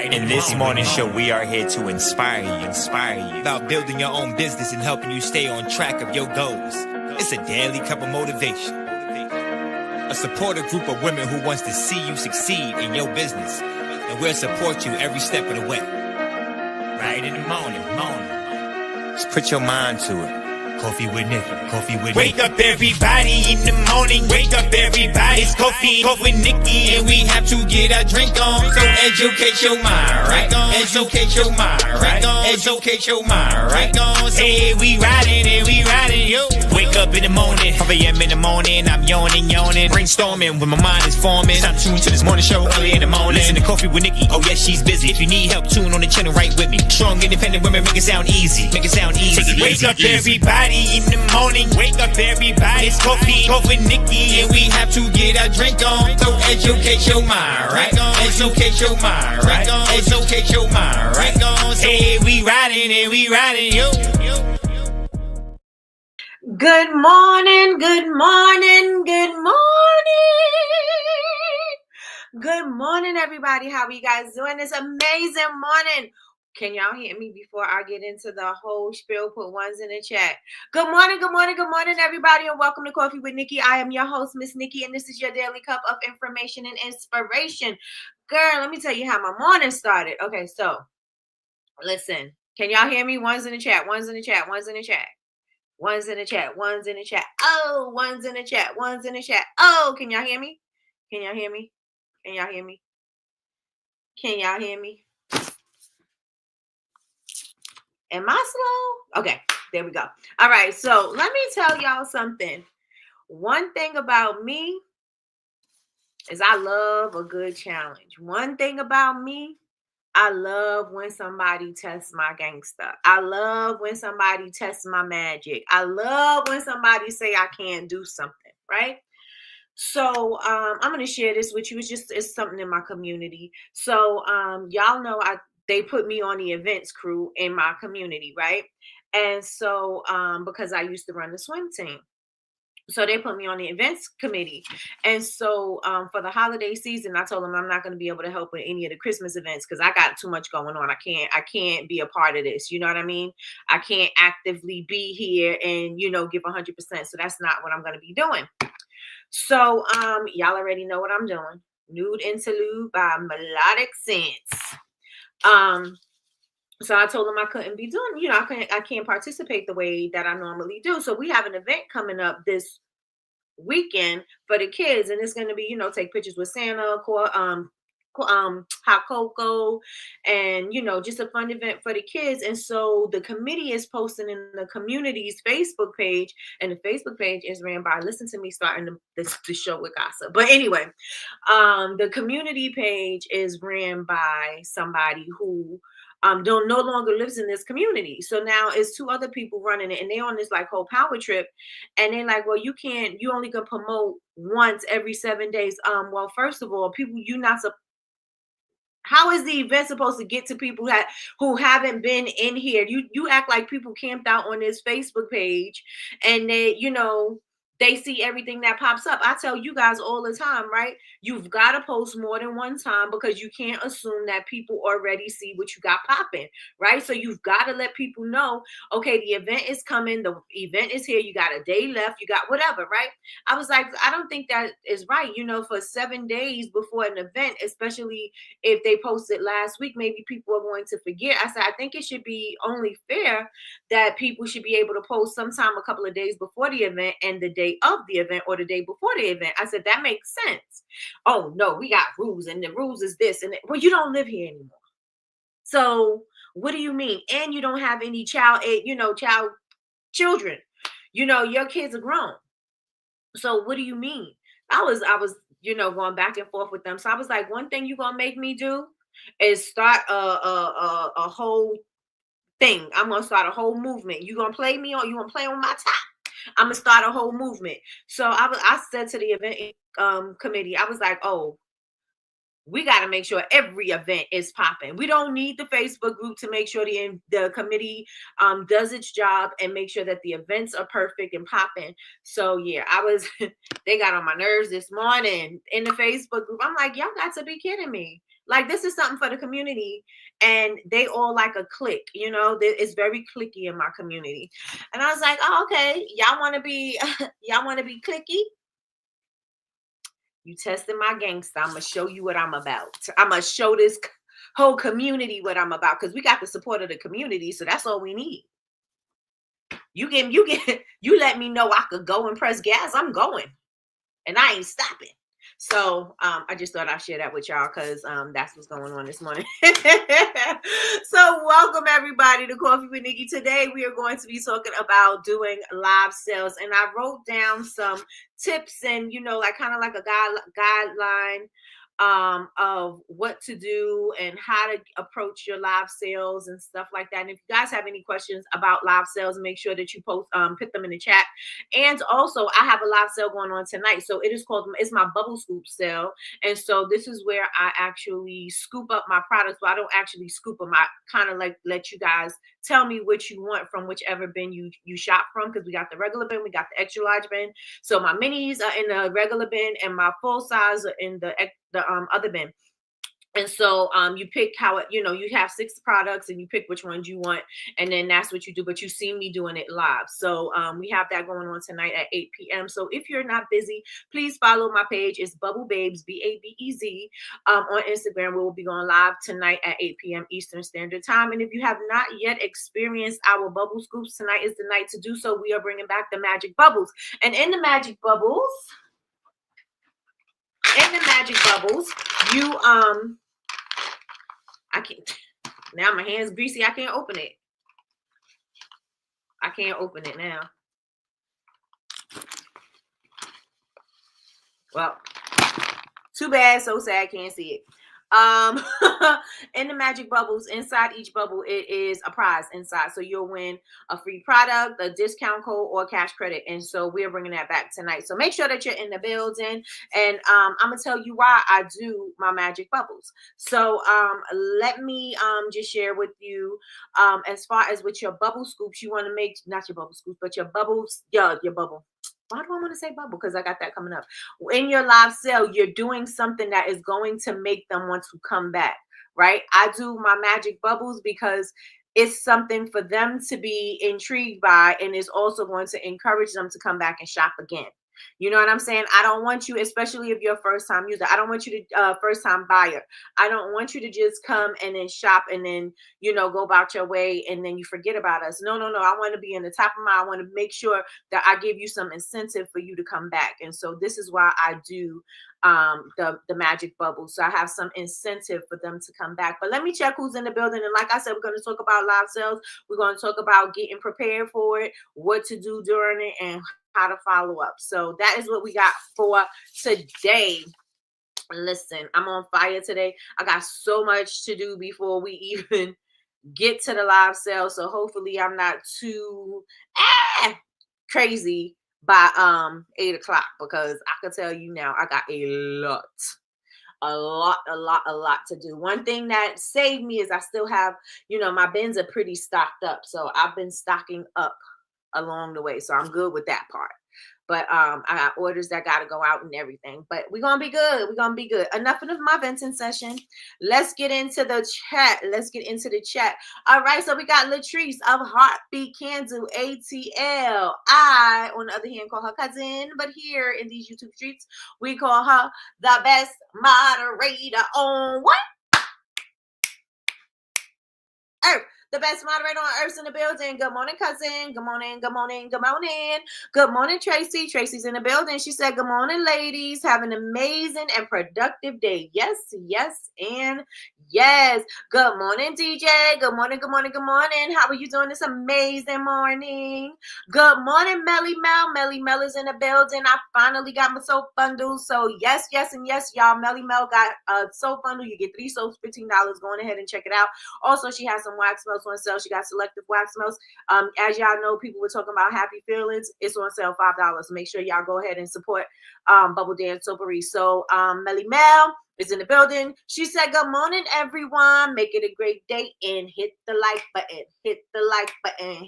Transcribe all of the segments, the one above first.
In this morning show, we are here to inspire you about building your own business and helping you stay on track of your goals. It's a daily cup of motivation, a supportive group of women who wants to see you succeed in your business, and we'll support you every step of the way. Right in the morning. Just put your mind to it. Coffee with Nikkie. Wake up everybody in the morning. Wake up everybody. It's coffee with Nikkie, and we have to get our drink on. So educate your mind, right? Educate your mind, right? Educate your mind, right? Hey, we riding, yo. Wake up in the morning, 5 a.m. in the morning. I'm yawning, brainstorming when my mind is forming. Time to tune to this morning show early in the morning. Listen to Coffee with Nikkie. Oh yes, she's busy. If you need help, tune on the channel right with me. Strong, independent women make it sound easy. Take it Wake up everybody in the morning. Wake up everybody. It's coffee with Nikkie, and we have to get our drink on. So educate your mind, right? Educate your mind, right? Educate your mind, right? Hey, we riding, yo. Good morning. Good morning, everybody. How are you guys doing this amazing morning? Can y'all hear me before I get into the whole spiel? Put ones in the chat. Good morning, everybody, and welcome to Coffee with Nikkie. I am your host, Miss Nikkie, and this is your daily cup of information and inspiration. Girl, let me tell you how my morning started. Okay, so listen. Can y'all hear me? Ones in the chat. Oh, ones in the chat. Oh, can y'all hear me? Am I slow? Okay, there we go. All right, so let me tell y'all something. One thing about me is I love a good challenge. One thing about me, I love when somebody tests my gangster. I love when somebody tests my magic. I love when somebody say I can't do something, right? So I'm going to share this with you. It's something in my community. So y'all know they put me on the events crew in my community, right? And so because I used to run the swim team. So they put me on the events committee. And so for the holiday season, I told them I'm not going to be able to help with any of the Christmas events because I got too much going on. I can't be a part of this. You know what I mean? I can't actively be here and, give 100%. So that's not what I'm going to be doing. So y'all already know what I'm doing. Nude Interlude by Melodic Sense. So I told them I couldn't be doing, I can't participate the way that I normally do. So we have an event coming up this weekend for the kids, and it's going to be, take pictures with Santa, hot cocoa, and just a fun event for the kids. And so the committee is posting in the community's Facebook page, and the Facebook page is ran by, listen to me starting the show with gossip, but anyway, the community page is ran by somebody who no longer lives in this community. So now it's 2 other people running it, and they're on this like whole power trip, and they're like, well, you only can promote once every 7 days. Well, first of all, people, how is the event supposed to get to people who haven't been in here? You act like people camped out on this Facebook page and they see everything that pops up. I tell you guys all the time, right? You've got to post more than one time because you can't assume that people already see what you got popping, right? So you've got to let people know, okay, the event is coming. The event is here. You got a day left. You got whatever, right? I was like, I don't think that is right. For 7 days before an event, especially if they posted last week, maybe people are going to forget. I said, I think it should be only fair that people should be able to post sometime a couple of days before the event and the day of the event or the day before the event. I said, that makes sense. Oh no, we got rules, and the rules is this, and well, you don't live here anymore. So what do you mean? And you don't have any children. Your kids are grown. So what do you mean? I was going back and forth with them. So I was like, one thing you're gonna make me do is start a whole thing. I'm gonna start a whole movement. You gonna play me on? You gonna play on my top? I'm gonna start a whole movement. So I said to the event committee, I was like, oh, we got to make sure every event is popping. We don't need the Facebook group to make sure the committee does its job and make sure that the events are perfect and popping. So yeah, they got on my nerves this morning in the Facebook group. I'm like, y'all got to be kidding me. Like, this is something for the community, and they all like a clique, you know. It's very cliquey in my community. And I was like, oh, okay, y'all want to be y'all want to be cliquey? You testing my gangster. I'm gonna show you what I'm about. I'm gonna show this whole community what I'm about, because we got the support of the community, so that's all we need. You let me know I could go and press gas. I'm going, and I ain't stopping. So I just thought I'd share that with y'all, because that's what's going on this morning. So welcome everybody to Coffee with Nikki. Today we are going to be talking about doing live sales, and I wrote down some tips and, you know, like kind of like a guideline of what to do and how to approach your live sales and stuff like that. And if you guys have any questions about live sales, make sure that you put them in the chat. And also, I have a live sale going on tonight. So it's my bubble scoop sale. And so this is where I actually scoop up my products. But I don't actually scoop them. I kind of like let you guys tell me what you want from whichever bin you shop from, because we got the regular bin, we got the extra large bin. So my minis are in the regular bin, and my full size are in the other bin. And so you pick how it, you know, you have 6 products and you pick which ones you want, and then that's what you do. But you see me doing it live. So we have that going on tonight at 8 p.m. So if you're not busy, please follow my page. It's Bubble Babes, BABEZ, on Instagram. We will be going live tonight at 8 p.m. Eastern Standard Time. And if you have not yet experienced our bubble scoops, tonight is the night to do so. We are bringing back the magic bubbles. And in the magic bubbles, you I can't, now my hand's greasy. I can't open it. I can't open it now. Well, too bad, so sad, can't see it. In the magic bubbles, inside each bubble, it is a prize inside. So you'll win a free product, a discount code, or cash credit. And so we're bringing that back tonight. So make sure that you're in the building. And I'm gonna tell you why I do my magic bubbles. So let me just share with you, as far as with your bubble scoops, you want to make, not your bubble scoops, but your bubbles, your bubble. Why do I want to say bubble? Because I got that coming up. In your live sale, you're doing something that is going to make them want to come back, right? I do my magic bubbles because it's something for them to be intrigued by, and it's also going to encourage them to come back and shop again. You know what I'm saying? I don't want you, especially if you're a first time user, I don't want you to first time buyer. I don't want you to just come and then shop and then, you know, go about your way and then you forget about us. No. I want to be in the top of my, I want to make sure that I give you some incentive for you to come back. And so this is why I do the magic bubble. So I have some incentive for them to come back. But let me check who's in the building. And like I said, we're going to talk about live sales. We're going to talk about getting prepared for it, what to do during it, and how to follow up. So that is what we got for today. Listen, I'm on fire today. I got so much to do before we even get to the live sale. So hopefully I'm not too crazy by 8 o'clock, because I can tell you now I got a lot to do. One thing that saved me is I still have, you know, my bins are pretty stocked up. So I've been stocking up along the way. So I'm good with that part. But I got orders that got to go out and everything. But we're going to be good. We're going to be good. Enough of my venting session. Let's get into the chat. All right. So we got Latrice of Heartbeat Candle ATL. I, on the other hand, call her cousin. But here in these YouTube streets, we call her the best moderator on what? Earth. The best moderator on Earth's in the building. Good morning, cousin. Good morning. Good morning, Tracy. Tracy's in the building. She said, good morning, ladies. Have an amazing and productive day. Yes, and yes. Good morning, DJ. Good morning. How are you doing this amazing morning? Good morning, Melly Mel. Melly Mel is in the building. I finally got my soap bundle. So yes, and yes, y'all. Melly Mel got a soap bundle. You get 3 soaps, $15. Go on ahead and check it out. Also, she has some wax melts on sale. She got selective wax melts. As y'all know, people were talking about Happy Feelings. It's on sale, $5. Make sure y'all go ahead and support Bubble Dance Soapery. So Melly Mel is in the building. She said, good morning, everyone. Make it a great day and hit the like button. Hit the like button.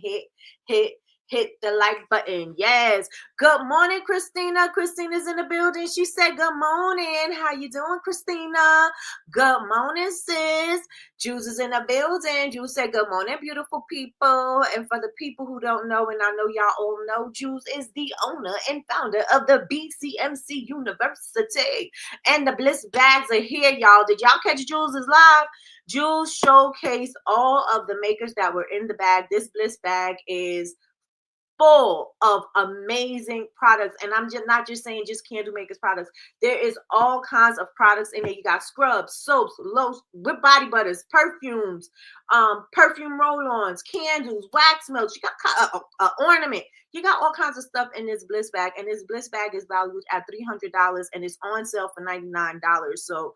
hit the like button. Yes. Good morning, Christina. Christina's in the building. She said, good morning. How you doing, Christina? Good morning, sis. Jules is in the building. Jules said, good morning, beautiful people. And for the people who don't know, and I know y'all all know, Jules is the owner and founder of the BCMC University. And the Bliss bags are here, y'all. Did y'all catch Jules' live? Jules showcased all of the makers that were in the bag. This Bliss bag is full of amazing products, and I'm just not just saying just candle makers products. There is all kinds of products in there. You got scrubs, soaps, lotions, with body butters, perfumes, perfume roll-ons, candles, wax melts. You got ornament. You got all kinds of stuff in this Bliss bag, and this Bliss bag is valued at $300, and it's on sale for $99. So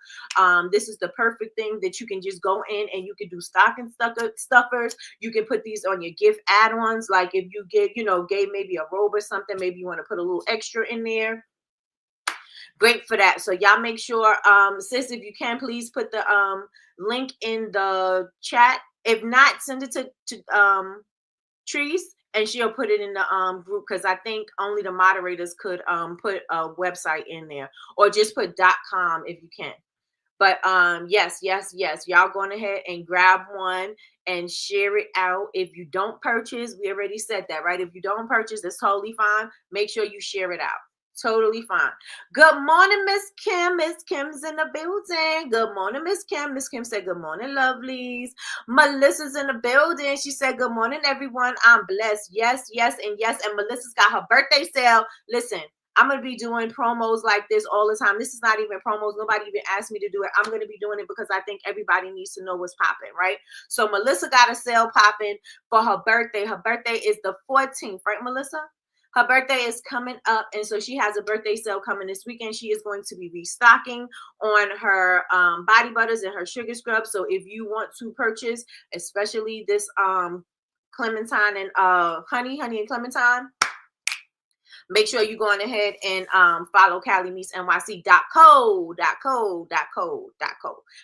this is the perfect thing that you can just go in and you can do stocking stuffers. You can put these on your gift add-ons, like if you give, gave maybe a robe or something, maybe you want to put a little extra in there. Great for that. So y'all make sure, sis, if you can, please put the link in the chat. If not, send it to Trees, and she'll put it in the group, because I think only the moderators could put a website in there, or just put .com if you can. But yes, y'all going ahead and grab one and share it out. If you don't purchase, we already said that, right? If you don't purchase, that's totally fine. Make sure you share it out. Totally fine. Good morning, Miss Kim. Miss Kim's in the building. Good morning, Miss Kim. Miss Kim said, good morning, lovelies. Melissa's in the building. She said, good morning, everyone. I'm blessed. Yes, and yes. And Melissa's got her birthday sale. Listen, I'm going to be doing promos like this all the time. This is not even promos. Nobody even asked me to do it. I'm going to be doing it because I think everybody needs to know what's popping, right? So Melissa got a sale popping for her birthday. Her birthday is the 14th, right, Melissa? Her birthday is coming up, and so she has a birthday sale coming this weekend. She is going to be restocking on her body butters and her sugar scrub. So if you want to purchase, especially this clementine and honey and clementine, make sure you go on ahead and follow CallieMeetsNYC.co.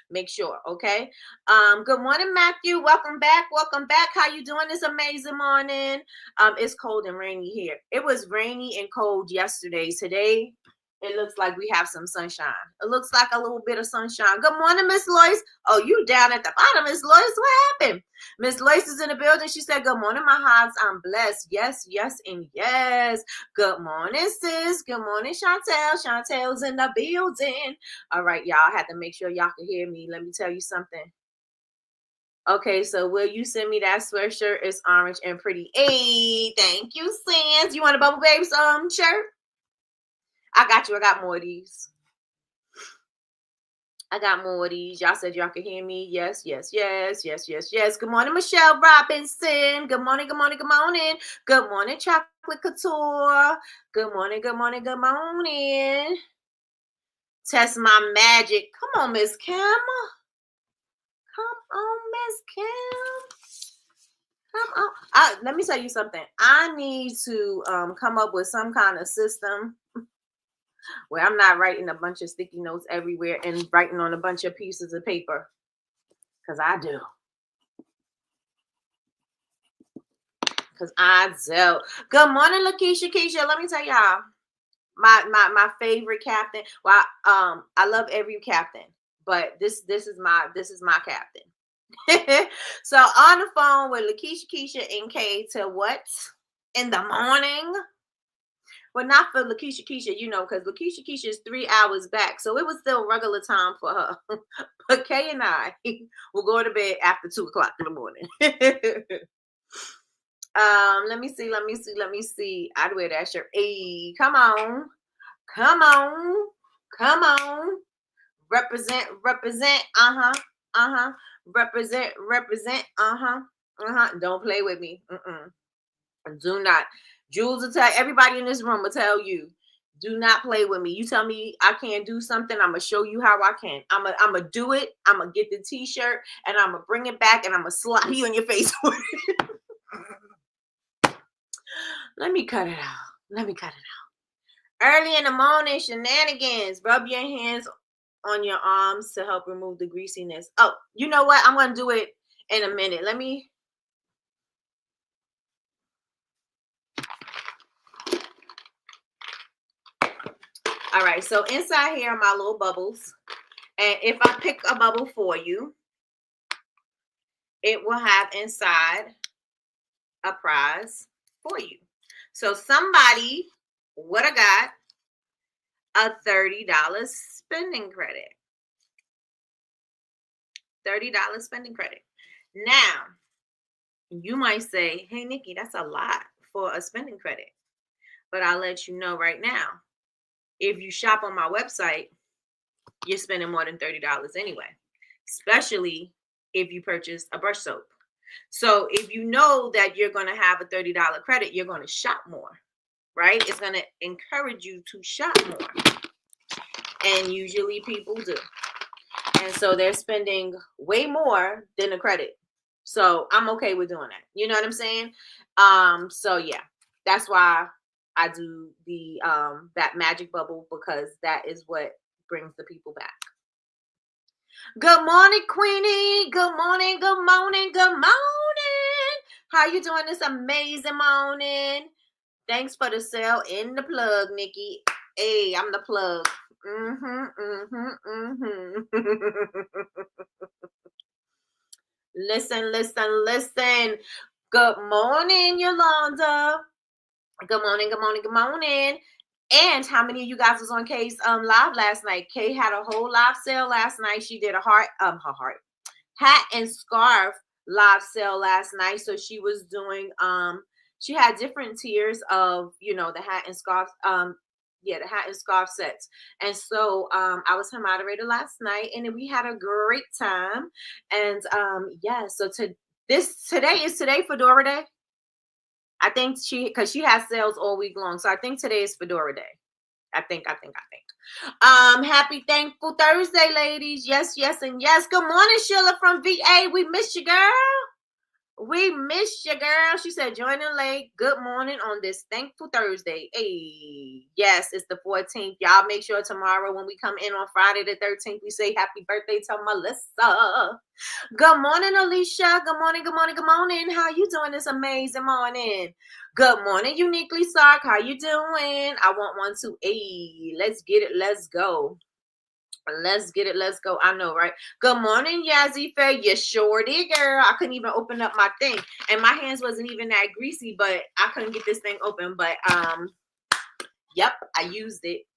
Make sure, okay? Good morning, Matthew. Welcome back. How you doing this amazing morning? It's cold and rainy here. It was rainy and cold yesterday. Today, it looks like we have some sunshine. It looks like a little bit of sunshine. Good morning, Miss Lois. Oh, you down at the bottom, Miss Lois. What happened? Miss Lois is in the building. She said, good morning, my hogs. I'm blessed. Yes, and yes. Good morning, sis. Good morning, Chantel. Chantel's in the building. All right, y'all. I had to make sure y'all can hear me. Let me tell you something. Okay, so will you send me that sweatshirt? It's orange and pretty. Hey, thank you, sis. You want a Bubble Babes shirt? I got you. I got more of these. Y'all said y'all can hear me. Yes. Good morning, Michelle Robinson. Good morning. Good morning, Chocolate Couture. Good morning. Test my magic. Come on, Miss Kim. Come on. Let me tell you something. I need to come up with some kind of system where I'm not writing a bunch of sticky notes everywhere and writing on a bunch of pieces of paper. Because I do. Good morning, Lakeisha. Let me tell y'all, my favorite captain. Well, I love every captain, but this is my captain. So on the phone with Lakeisha and Kay till what? In the morning. Well, not for Lakeisha, because Lakeisha is 3 hours back. So it was still regular time for her. But Kay and I will go to bed after 2 o'clock in the morning. Let me see. I'd wear that shirt. Hey, come on. Represent. Represent. Don't play with me. Do not. Jules will tell everybody in this room will tell you, do not play with me. You tell me I can't do something, I'm gonna show you how I can. I'm gonna do it. I'm gonna get the t-shirt and I'm gonna bring it back and I'm gonna slap you in your face with it. Let me cut it out. Early in the morning shenanigans. Rub your hands on your arms to help remove the greasiness. Oh, you know what? I'm gonna do it in a minute. Let me All right, so inside here are my little bubbles. And if I pick a bubble for you, it will have inside a prize for you. So somebody would have got a $30 spending credit. $30 spending credit. Now, you might say, hey, Nikki, that's a lot for a spending credit. But I'll let you know right now, if you shop on my website, you're spending more than $30 anyway, especially if you purchase a brush soap. So if you know that you're going to have a $30 credit, you're going to shop more, right? It's going to encourage you to shop more. And usually people do. And so they're spending way more than the credit. So I'm okay with doing that. You know what I'm saying? So yeah, that's why I do the that magic bubble, because that is what brings the people back. Good morning, Queenie. Good morning, good morning, good morning. How you doing this amazing morning? Thanks for the sale in the plug, Nikki. Hey, I'm the plug. Listen, listen, listen. Good morning, Yolanda. Good morning, good morning, good morning. And how many of you guys was on Kay's live last night? Kay had a whole live sale last night. She did a her hat and scarf live sale last night. So she was doing she had different tiers of, you know, the hat and scarf the hat and scarf sets. And so I was her moderator last night, and we had a great time. And yeah, so today is Fedora Day. I think because she has sales all week long. So I think today is Fedora Day. I think. Happy Thankful Thursday, ladies. Yes, yes, and yes. Good morning, Sheila from VA. We miss you, girl. We miss you, girl. She said, joining late. Good morning on this Thankful Thursday. Hey, yes, it's the 14th. Y'all make sure tomorrow when we come in on Friday the 13th, we say happy birthday to Melissa. Good morning, Alicia. Good morning, good morning, good morning. How you doing this amazing morning? Good morning, Uniquely Sark. How you doing? I want one too. Hey, let's get it. Let's go. Let's get it. Let's go. I know, right? Good morning, Yazzie Fair. You sure did, girl. I couldn't even open up my thing. And my hands wasn't even that greasy, but I couldn't get this thing open. But yep, I used it.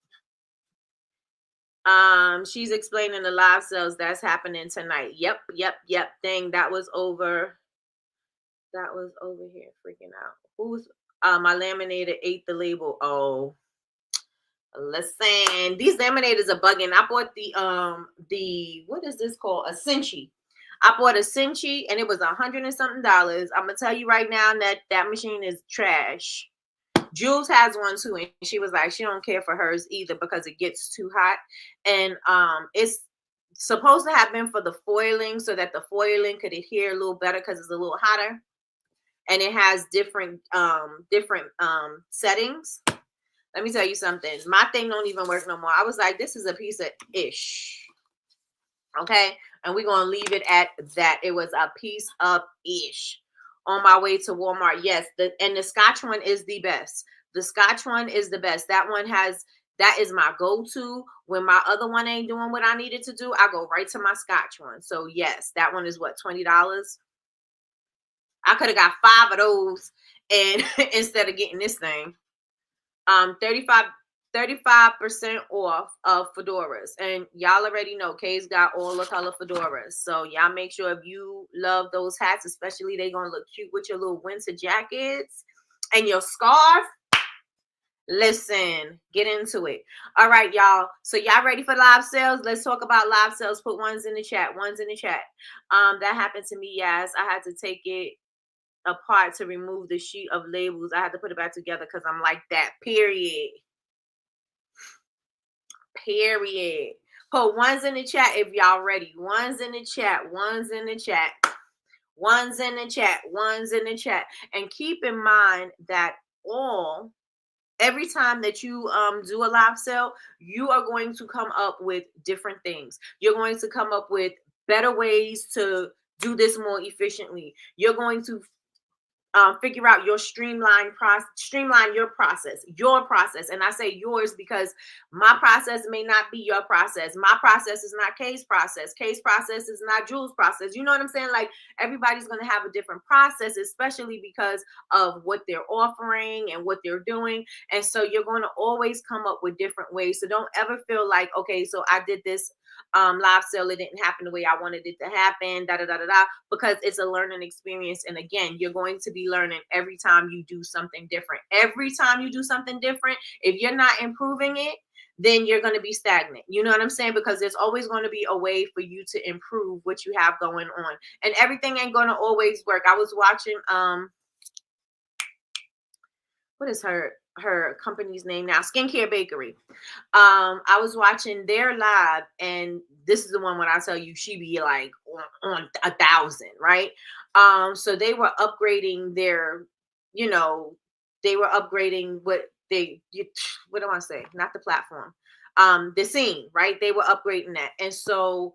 She's explaining the live sales that's happening tonight. Yep. Thing that was over here freaking out. Who's my laminator ate the label? Oh, listen, these laminators are bugging. I bought the what is this called? A Cinchi. I bought a Cinchi and it was $100 and something. I'm gonna tell you right now that machine is trash. Jules has one too, and she was like, she don't care for hers either because it gets too hot. And it's supposed to have been for the foiling so that the foiling could adhere a little better because it's a little hotter. And it has different settings. Let me tell you something. My thing don't even work no more. I was like, this is a piece of ish. Okay. And we're going to leave it at that. It was a piece of ish. On my way to Walmart. Yes. And the Scotch one is the best. The Scotch one is the best. That is my go-to. When my other one ain't doing what I needed to do, I go right to my Scotch one. So yes, that one is what, $20? I could have got 5 of those and instead of getting this thing. 35% off of fedoras. And y'all already know Kay's got all the color fedoras. So y'all make sure if you love those hats, especially they gonna look cute with your little winter jackets and your scarf. Listen, get into it. All right, y'all. So y'all ready for live sales? Let's talk about live sales. Put ones in the chat. That happened to me. Yes, I had to take it apart to remove the sheet of labels. I had to put it back together because I'm like that. Period. Put ones in the chat if y'all ready. Ones in the chat. And keep in mind that every time that you do a live sale, you are going to come up with different things. You're going to come up with better ways to do this more efficiently. You're going to figure out your streamline your process. And I say yours because my process may not be your process. My process is not Kay's process. Kay's process is not Jul's process. You know what I'm saying? Like, everybody's going to have a different process, especially because of what they're offering and what they're doing. And so you're going to always come up with different ways. So don't ever feel like, okay, so I did this live sale, it didn't happen the way I wanted it to happen, because it's a learning experience. And again, you're going to be learning every time you do something different. Every time you do something different, if you're not improving it, then you're going to be stagnant. You know what I'm saying? Because there's always going to be a way for you to improve what you have going on. And everything ain't going to always work. I was watching what is her company's name now? Skincare Bakery. I was watching their live, and this is the one when I tell you she be like on 1,000, right? So they were upgrading their, they were upgrading what do I say? Not the platform, the scene, right? They were upgrading that, and so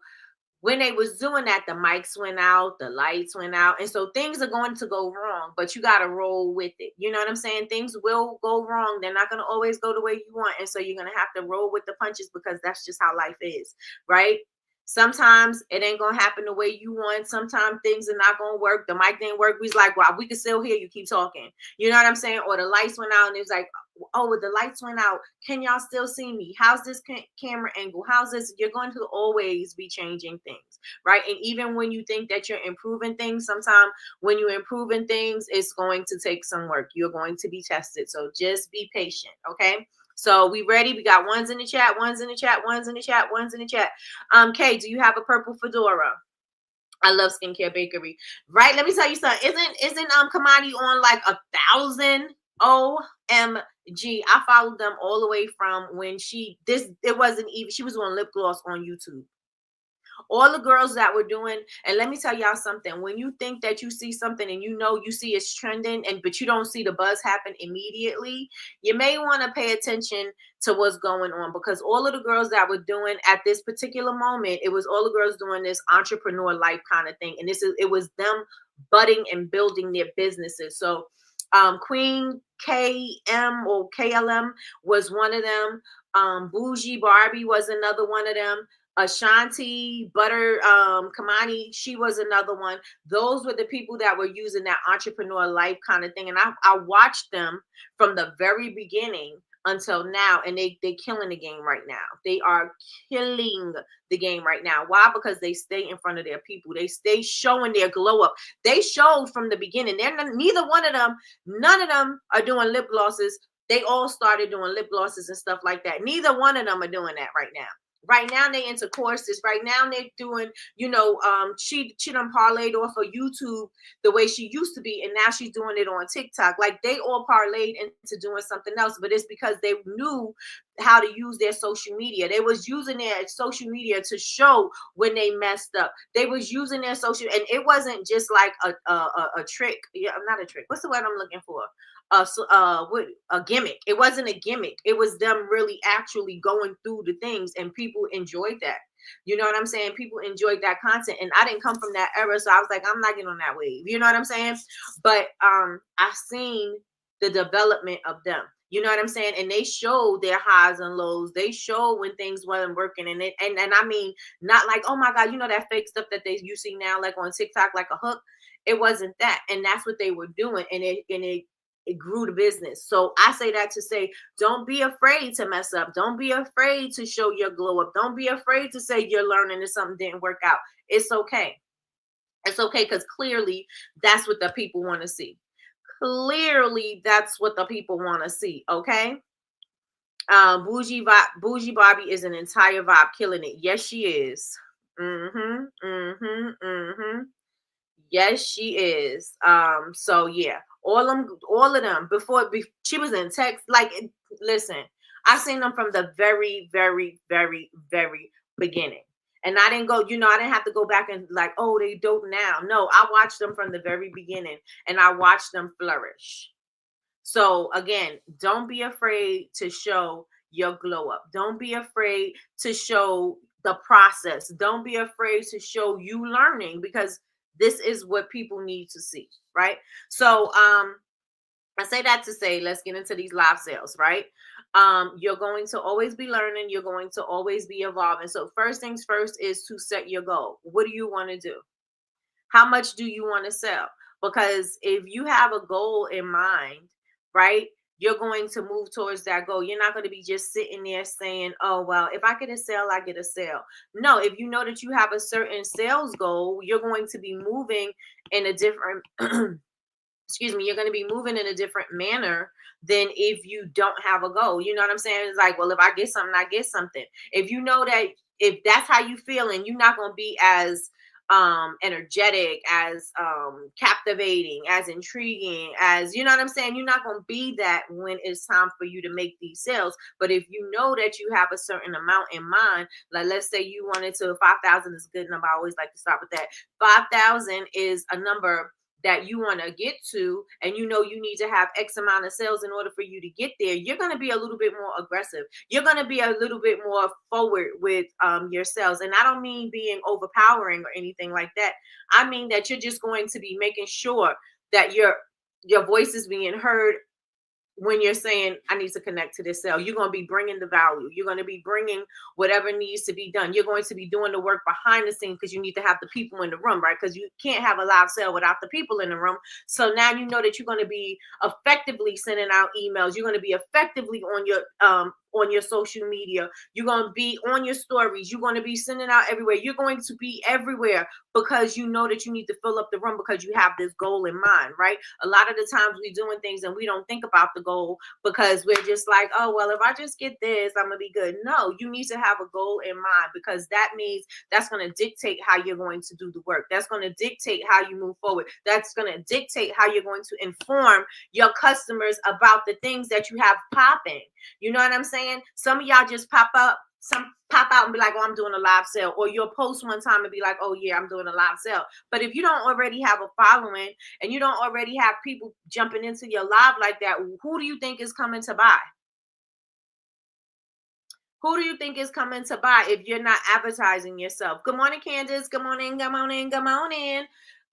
when they was doing that, the mics went out, the lights went out. And so things are going to go wrong, but you got to roll with it. You know what I'm saying? Things will go wrong. They're not going to always go the way you want. And so you're going to have to roll with the punches, because that's just how life is, right? Sometimes it ain't going to happen the way you want. Sometimes things are not going to work. The mic didn't work. We's like, well, we can still hear you. Keep talking. You know what I'm saying? Or the lights went out and it was like, oh, the lights went out. Can y'all still see me? How's this camera angle? How's this? You're going to always be changing things, right? And even when you think that you're improving things, sometimes when you're improving things, it's going to take some work. You're going to be tested. So just be patient, okay? So we ready? We got ones in the chat, ones in the chat, ones in the chat, ones in the chat. Kay, do you have a purple fedora? I love Skincare Bakery, right? Let me tell you something. Isn't Kamani on like 1,000? OMG. I followed them all the way from when it wasn't even, she was on lip gloss on YouTube. All the girls that were doing, and let me tell y'all something, when you think that you see something and you see it's trending, but you don't see the buzz happen immediately, you may want to pay attention to what's going on, because all of the girls that were doing at this particular moment, it was all the girls doing this entrepreneur life kind of thing. And it was them budding and building their businesses. So Queen KM or KLM was one of them. Bougie Barbie was another one of them. Ashanti, Butter, Kamani, she was another one. Those were the people that were using that entrepreneur life kind of thing. And I watched them from the very beginning until now, and they killing the game right now. They are killing the game right now. Why? Because they stay in front of their people. They stay showing their glow up. They showed from the beginning. Neither one of them, none of them are doing lip glosses. They all started doing lip glosses and stuff like that. Neither one of them are doing that right now. Right now they into courses. Right now they're doing, she done parlayed off of YouTube the way she used to be, and now she's doing it on TikTok. Like, they all parlayed into doing something else, but it's because they knew how to use their social media. They was using their social media to show when they messed up. They was using their social, and it wasn't just like a trick. Yeah, not a trick. What's the word I'm looking for? A gimmick. It wasn't a gimmick. It was them really actually going through the things, and people enjoyed that. You know what I'm saying? People enjoyed that content, and I didn't come from that era, so I was like, I'm not getting on that wave. You know what I'm saying? But I've seen the development of them. You know what I'm saying? And they showed their highs and lows. They showed when things wasn't working, and I mean, not like, oh my God, that fake stuff that you see now, like on TikTok, like a hook. It wasn't that, and that's what they were doing, and it grew the business. So I say that to say, don't be afraid to mess up. Don't be afraid to show your glow up. Don't be afraid to say you're learning and something didn't work out. It's okay. It's okay, because clearly that's what the people want to see. Clearly that's what the people want to see. Okay. Bougie Barbie is an entire vibe, killing it. Yes, she is. Yes, she is. So yeah, all of them before she was in text. Like, listen, I seen them from the very, very, very, very beginning. And I didn't go, I didn't have to go back and like, oh, they dope now. No, I watched them from the very beginning, and I watched them flourish. So again, don't be afraid to show your glow up. Don't be afraid to show the process. Don't be afraid to show you learning, because This is what people need to see, right? So I say that to say, let's get into these live sales, right? You're going to always be learning, you're going to always be evolving. So first things first is to set your goal. What do you want to do? How much do you want to sell? Because if you have a goal in mind, right, you're going to move towards that goal. You're not going to be just sitting there saying, oh, well, if I get a sale, I get a sale. No, if you know that you have a certain sales goal, you're going to be moving in a different excuse me, you're going to be moving in a different manner than if you don't have a goal. You know what I'm saying? It's like, well, if I get something, I get something. If you know that, if that's how you feel, and you're not going to be as energetic, as captivating, as intriguing, as, you know what I'm saying, you're not going to be that when it's time for you to make these sales. But if you know that you have a certain amount in mind, like let's say you wanted to, 5,000 is a good number. I always like to start with that. 5,000 is a number that you want to get to, and you know you need to have X amount of sales in order for you to get there, you're going to be a little bit more aggressive. You're going to be a little bit more forward with your sales. And I don't mean being overpowering or anything like that. I mean that you're just going to be making sure that your voice is being heard. When you're saying, I need to connect to this sale, you're going to be bringing the value. You're going to be bringing whatever needs to be done. You're going to be doing the work behind the scenes, because you need to have the people in the room, right? Because you can't have a live sale without the people in the room. So now you know that you're going to be effectively sending out emails. You're going to be effectively on your social media. You're going to be on your stories. You're going to be sending out everywhere. You're going to be everywhere, because you know that you need to fill up the room, because you have this goal in mind, right? A lot of the times we're doing things and we don't think about the goal, because we're just like, oh, well, if I just get this, I'm gonna be good. No, you need to have a goal in mind, because that means that's going to dictate how you're going to do the work. That's going to dictate how you move forward. That's going to dictate how you're going to inform your customers about the things that you have popping. You know what I'm saying? Some of y'all just pop out and be like, oh, I'm doing a live sale. Or you'll post one time and be like, oh yeah, I'm doing a live sale. But if you don't already have a following, and you don't already have people jumping into your live like that, who do you think is coming to buy? Who do you think is coming to buy if you're not advertising yourself? Good morning, Candace. Good morning, good morning, good morning.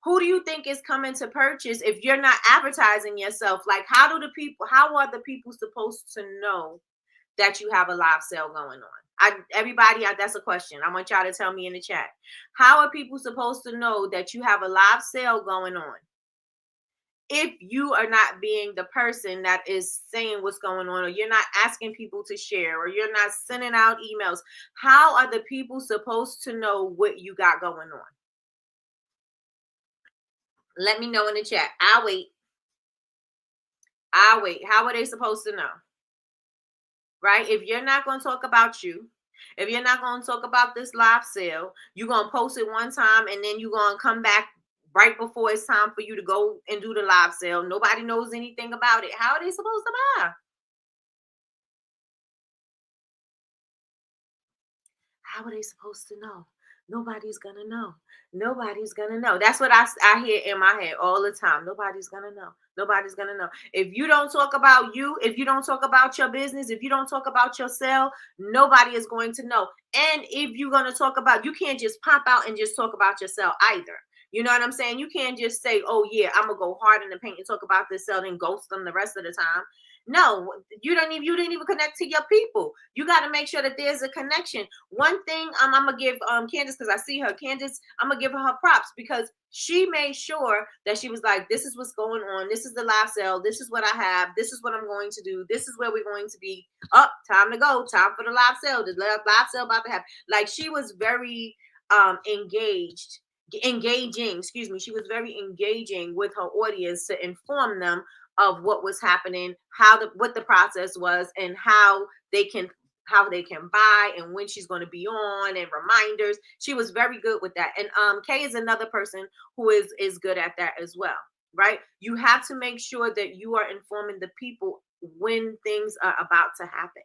Who do you think is coming to purchase if you're not advertising yourself? Like, how are the people supposed to know that you have a live sale going on? Everybody, that's a question. I want y'all to tell me in the chat. How are people supposed to know that you have a live sale going on if you are not being the person that is saying what's going on, or you're not asking people to share, or you're not sending out emails? How are the people supposed to know what you got going on? Let me know in the chat. I'll wait. How are they supposed to know? Right? If you're not going to talk about you, if you're not going to talk about this live sale, you're going to post it one time, and then you're going to come back right before it's time for you to go and do the live sale. Nobody knows anything about it. How are they supposed to buy? How are they supposed to know? Nobody's gonna know. Nobody's gonna know. That's what I hear in my head all the time. Nobody's gonna know. Nobody's gonna know. If you don't talk about you, if you don't talk about your business, if you don't talk about your sale, nobody is going to know. And if you're gonna talk about, you can't just pop out and just talk about yourself either. You know what I'm saying? You can't just say, oh yeah, I'm gonna go hard in the paint and talk about this sale and ghost them the rest of the time. No, you didn't even connect to your people. You got to make sure that there's a connection. One thing I'm gonna give Candace, because I see her. Candace, I'm gonna give her props, because she made sure that she was like, this is what's going on. This is the live sale. This is what I have. This is what I'm going to do. This is where we're going to be. Up, time to go. Time for the live sale. The live sale about to happen. Like, she was very engaging. Excuse me. She was very engaging with her audience to inform them of what was happening, what the process was, and how they can buy, and when she's going to be on, and reminders. She was very good with that. And Kay is another person who is good at that as well, right? You have to make sure that you are informing the people when things are about to happen,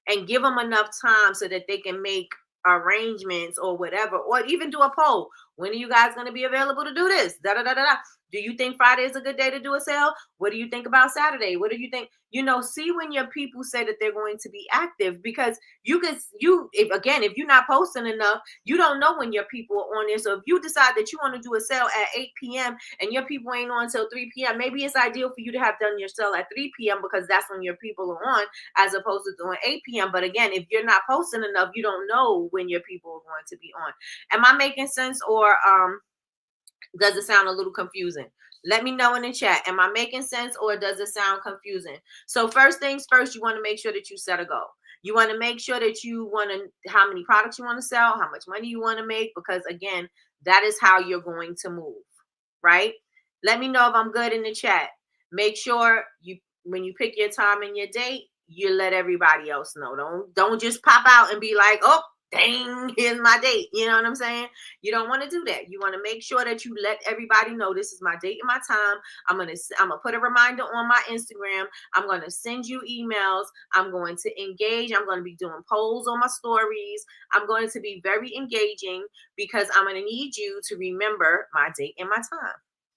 and give them enough time so that they can make arrangements or whatever, or even do a poll. When are you guys going to be available to do this? Da da da da da. Do you think Friday is a good day to do a sale? What do you think about Saturday? What do you think? See when your people say that they're going to be active, because if you're not posting enough, you don't know when your people are on there. So if you decide that you want to do a sale at 8 p.m. and your people ain't on until 3 p.m., maybe it's ideal for you to have done your sale at 3 p.m. because that's when your people are on, as opposed to doing 8 p.m. But again, if you're not posting enough, you don't know when your people are going to be on. Am I making sense, or does it sound a little confusing? Let me know in the chat. Am I making sense, or does it sound confusing? So first things first, you want to make sure that you set a goal. You want to make sure that you want to, how many products you want to sell, how much money you want to make, because again, that is how you're going to move, right? Let me know if I'm good in the chat. Make sure when you pick your time and your date, you let everybody else know. Don't just pop out and be like, oh, dang, here's my date. You know what I'm saying? You don't want to do that. You want to make sure that you let everybody know this is my date and my time. I'm gonna put a reminder on my Instagram. I'm gonna send you emails. I'm going to engage. I'm going to be doing polls on my stories. I'm going to be very engaging, because I'm going to need you to remember my date and my time,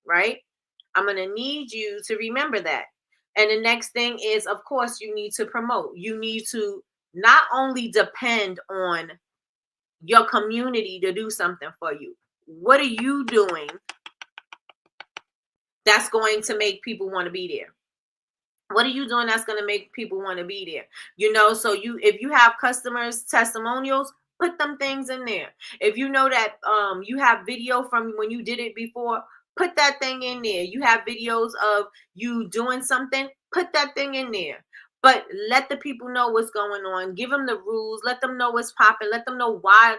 right? I'm going to need you to remember that. And the next thing is, of course, you need to promote. You need to not only depend on your community to do something for you. What are you doing that's going to make people want to be there? What are you doing that's going to make people want to be there? So if you have customers testimonials, put them things in there. If you know that you have video from when you did it before, put that thing in there. You have videos of you doing something, put that thing in there. But let the people know what's going on. Give them the rules. Let them know what's popping. Let them know why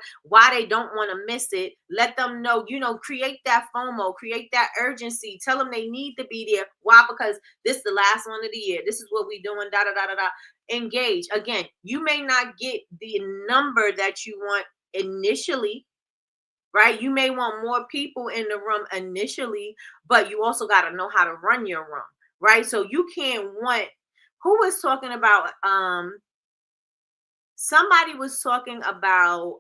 they don't want to miss it. Let them know, create that FOMO, create that urgency. Tell them they need to be there. Why? Because this is the last one of the year. This is what we're doing. Da da da da da. Engage. Again, you may not get the number that you want initially, right? You may want more people in the room initially, but you also got to know how to run your room, right? So you can't want. Who was talking about? Somebody was talking about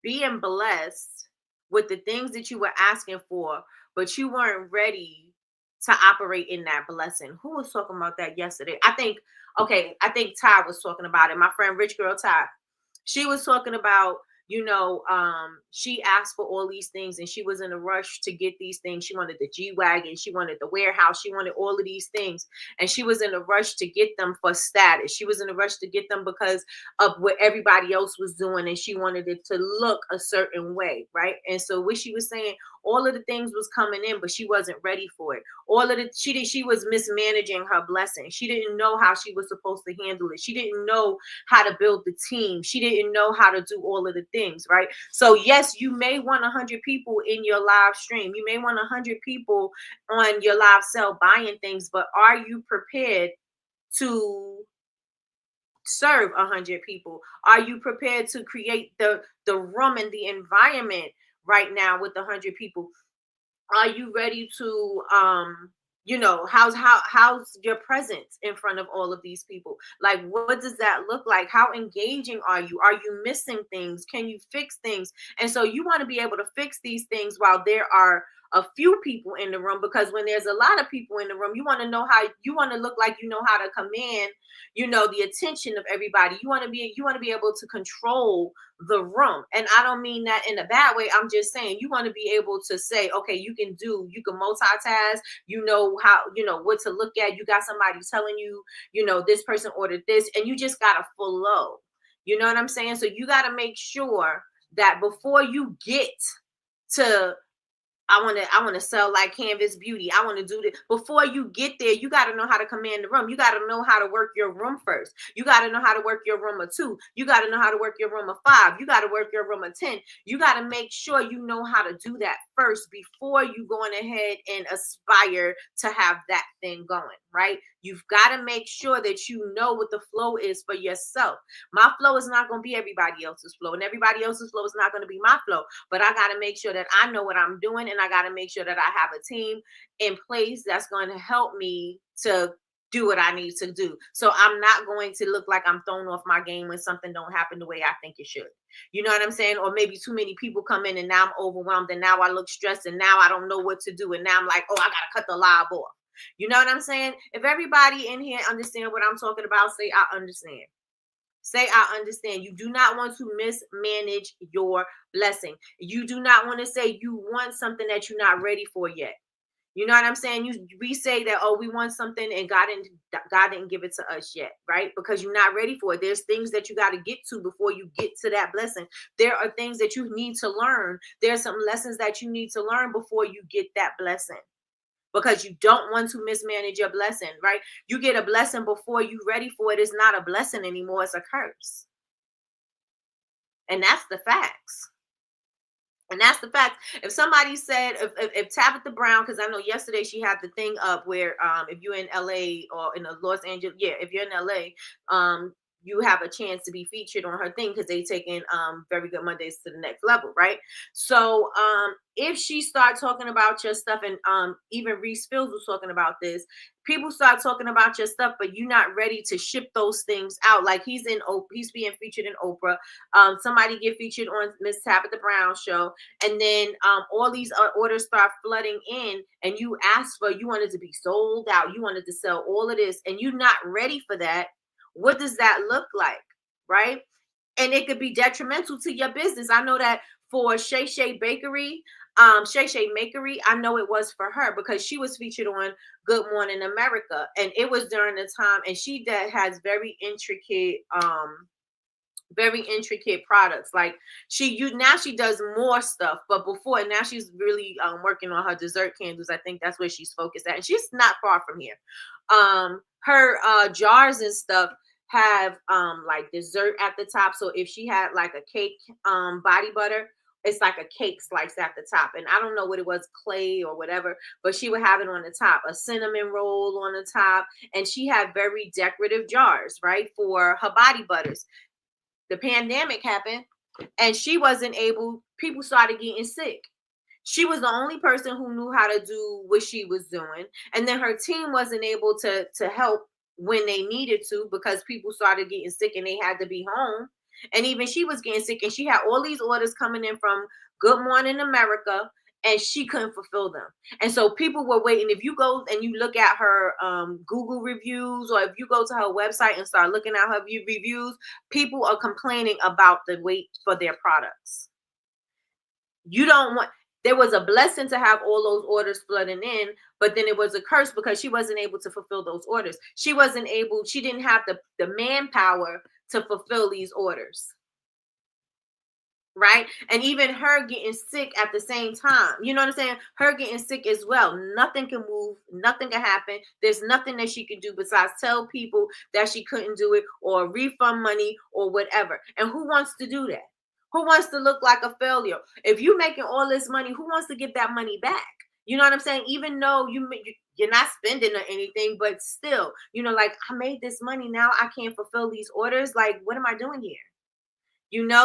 being blessed with the things that you were asking for, but you weren't ready to operate in that blessing. Who was talking about that yesterday? I think Ty was talking about it. My friend Rich Girl Ty. She was talking about, she asked for all these things and she was in a rush to get these things. She wanted the G-Wagon, she wanted the warehouse, she wanted all of these things. And she was in a rush to get them for status. She was in a rush to get them because of what everybody else was doing, and she wanted it to look a certain way, right? And so what she was saying, all of the things was coming in, but she wasn't ready for it. She was mismanaging her blessing. She didn't know how she was supposed to handle it. She didn't know how to build the team. She didn't know how to do all of the things, right? So yes, you may want 100 people in your live stream. You may want 100 people on your live sale buying things, but are you prepared to serve 100 people? Are you prepared to create the room and the environment right now with 100 people? Are you ready to how's your presence in front of all of these people? Like, what does that look like? How engaging are you? Are you missing things? Can you fix things? And so you want to be able to fix these things while there are a few people in the room, because when there's a lot of people in the room, you want to know how you want to look like you know how to command the attention of everybody. You want to be able to control the room. And I don't mean that in a bad way. I'm just saying you want to be able to say, okay, you can multitask, what to look at. You got somebody telling you, this person ordered this, and you just got to flow. You know what I'm saying? So you got to make sure that before you get to I want to sell like Canvas Beauty, I want to do this. Before you get there, you got to know how to command the room. You got to know how to work your room first. You got to know how to work your room of 2. You got to know how to work your room of 5. You got to work your room of 10. You got to make sure you know how to do that first before you going ahead and aspire to have that thing going, right? You've got to make sure that you know what the flow is for yourself. My flow is not going to be everybody else's flow, and everybody else's flow is not going to be my flow. But I got to make sure that I know what I'm doing, and I got to make sure that I have a team in place that's going to help me to do what I need to do. So I'm not going to look like I'm thrown off my game when something don't happen the way I think it should. You know what I'm saying? Or maybe too many people come in and now I'm overwhelmed and now I look stressed and now I don't know what to do and now I'm like, oh, I gotta cut the live off. You know what I'm saying? If everybody in here understand what I'm talking about, say I understand. Say I understand. You do not want to mismanage your blessing. You do not want to say you want something that you're not ready for yet. You know what I'm saying? We say that, oh, we want something and God didn't give it to us yet, right? Because you're not ready for it. There's things that you got to get to before you get to that blessing. There are things that you need to learn. There's some lessons that you need to learn before you get that blessing. Because you don't want to mismanage your blessing, right? You get a blessing before you're ready for it. It's not a blessing anymore. It's a curse. And that's the facts. And that's the fact. If somebody said, if Tabitha Brown, because I know yesterday she had the thing up where if you're in LA or in Los Angeles, yeah, if you're in LA, you have a chance to be featured on her thing because they taking Very Good Mondays to the next level, right? So if she start talking about your stuff, and even Reese Fields was talking about this, people start talking about your stuff, but you're not ready to ship those things out. Like he's being featured in Oprah. Somebody get featured on Miss Tabitha Brown show, and then all these orders start flooding in, and you wanted to be sold out, you wanted to sell all of this, and you're not ready for that. What does that look like, right? And it could be detrimental to your business. I know that for Shay Shay Bakery, Shay Shay Makery, I know it was for her because she was featured on Good Morning America, and it was during the time, and she has very intricate products. Like she does more stuff, but before, now she's really working on her dessert candles. I think that's where she's focused at, and she's not far from here. Her jars and stuff have like dessert at the top. So if she had like a cake body butter, it's like a cake slice at the top, and I don't know what it was, clay or whatever, but she would have it on the top, a cinnamon roll on the top, and she had very decorative jars, right, for her body butters. The pandemic happened and she wasn't able, people started getting sick. She was the only person who knew how to do what she was doing. And then her team wasn't able to help when they needed to because people started getting sick and they had to be home. And even she was getting sick and she had all these orders coming in from Good Morning America and she couldn't fulfill them. And so people were waiting. If you go and you look at her Google reviews, or if you go to her website and start looking at her reviews, people are complaining about the wait for their products. There was a blessing to have all those orders flooding in, but then it was a curse because she wasn't able to fulfill those orders. She didn't have the manpower to fulfill these orders. Right? And even her getting sick at the same time, you know what I'm saying? Her getting sick as well. Nothing can move, nothing can happen. There's nothing that she can do besides tell people that she couldn't do it or refund money or whatever. And who wants to do that? Who wants to look like a failure? If you're making all this money, who wants to get that money back? You know what I'm saying? Even though you're not spending or anything, but still, like, I made this money, now I can't fulfill these orders. Like, what am I doing here?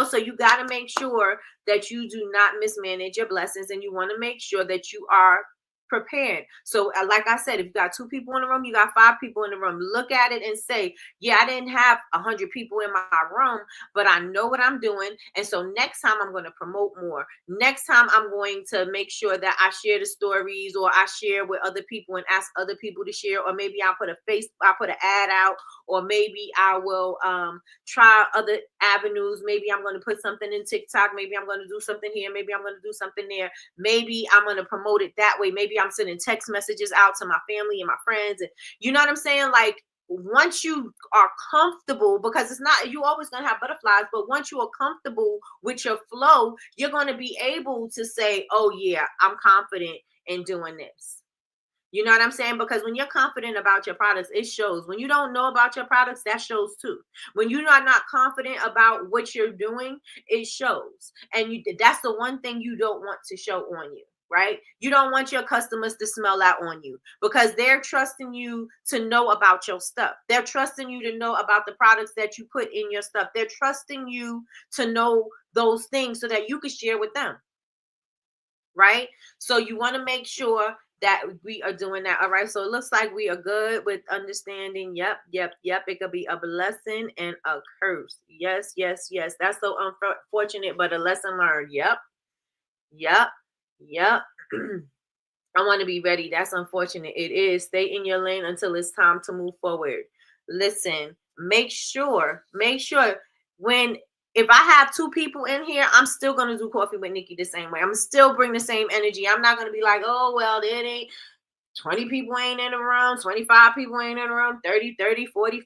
So you got to make sure that you do not mismanage your blessings, and you want to make sure that you are prepared. So like I said, if you got 2 people in the room, you got 5 people in the room, look at it and say, yeah, I didn't have 100 people in my room, but I know what I'm doing. And so next time I'm going to promote more. Next time I'm going to make sure that I share the stories, or I share with other people and ask other people to share, or maybe I'll put an ad out, or maybe I will try other avenues. Maybe I'm going to put something in TikTok. Maybe I'm going to do something here. Maybe I'm going to do something there. Maybe I'm going to promote it that way. Maybe I'm sending text messages out to my family and my friends. And you know what I'm saying? Like, once you are comfortable, because it's not, you always going to have butterflies, but once you are comfortable with your flow, you're going to be able to say, oh yeah, I'm confident in doing this. You know what I'm saying? Because when you're confident about your products, it shows. When you don't know about your products, that shows too. When you are not confident about what you're doing, it shows. And that's the one thing you don't want to show on you, right? You don't want your customers to smell that on you, because they're trusting you to know about your stuff. They're trusting you to know about the products that you put in your stuff. They're trusting you to know those things so that you can share with them. Right? So you want to make sure that we are doing that. All right. So it looks like we are good with understanding. Yep, yep, yep. It could be a blessing and a curse. Yes, yes, yes. That's so unfortunate, but a lesson learned. Yep, yep, yep. I want to be ready. That's unfortunate. It is. Stay in your lane until it's time to move forward. Listen, make sure when if I have two people in here, I'm still gonna do coffee with Nikki the same way. I'm still bring the same energy. I'm not gonna be like, oh well, it ain't 20 people ain't in the room, 25 people ain't in the room, 30, 40.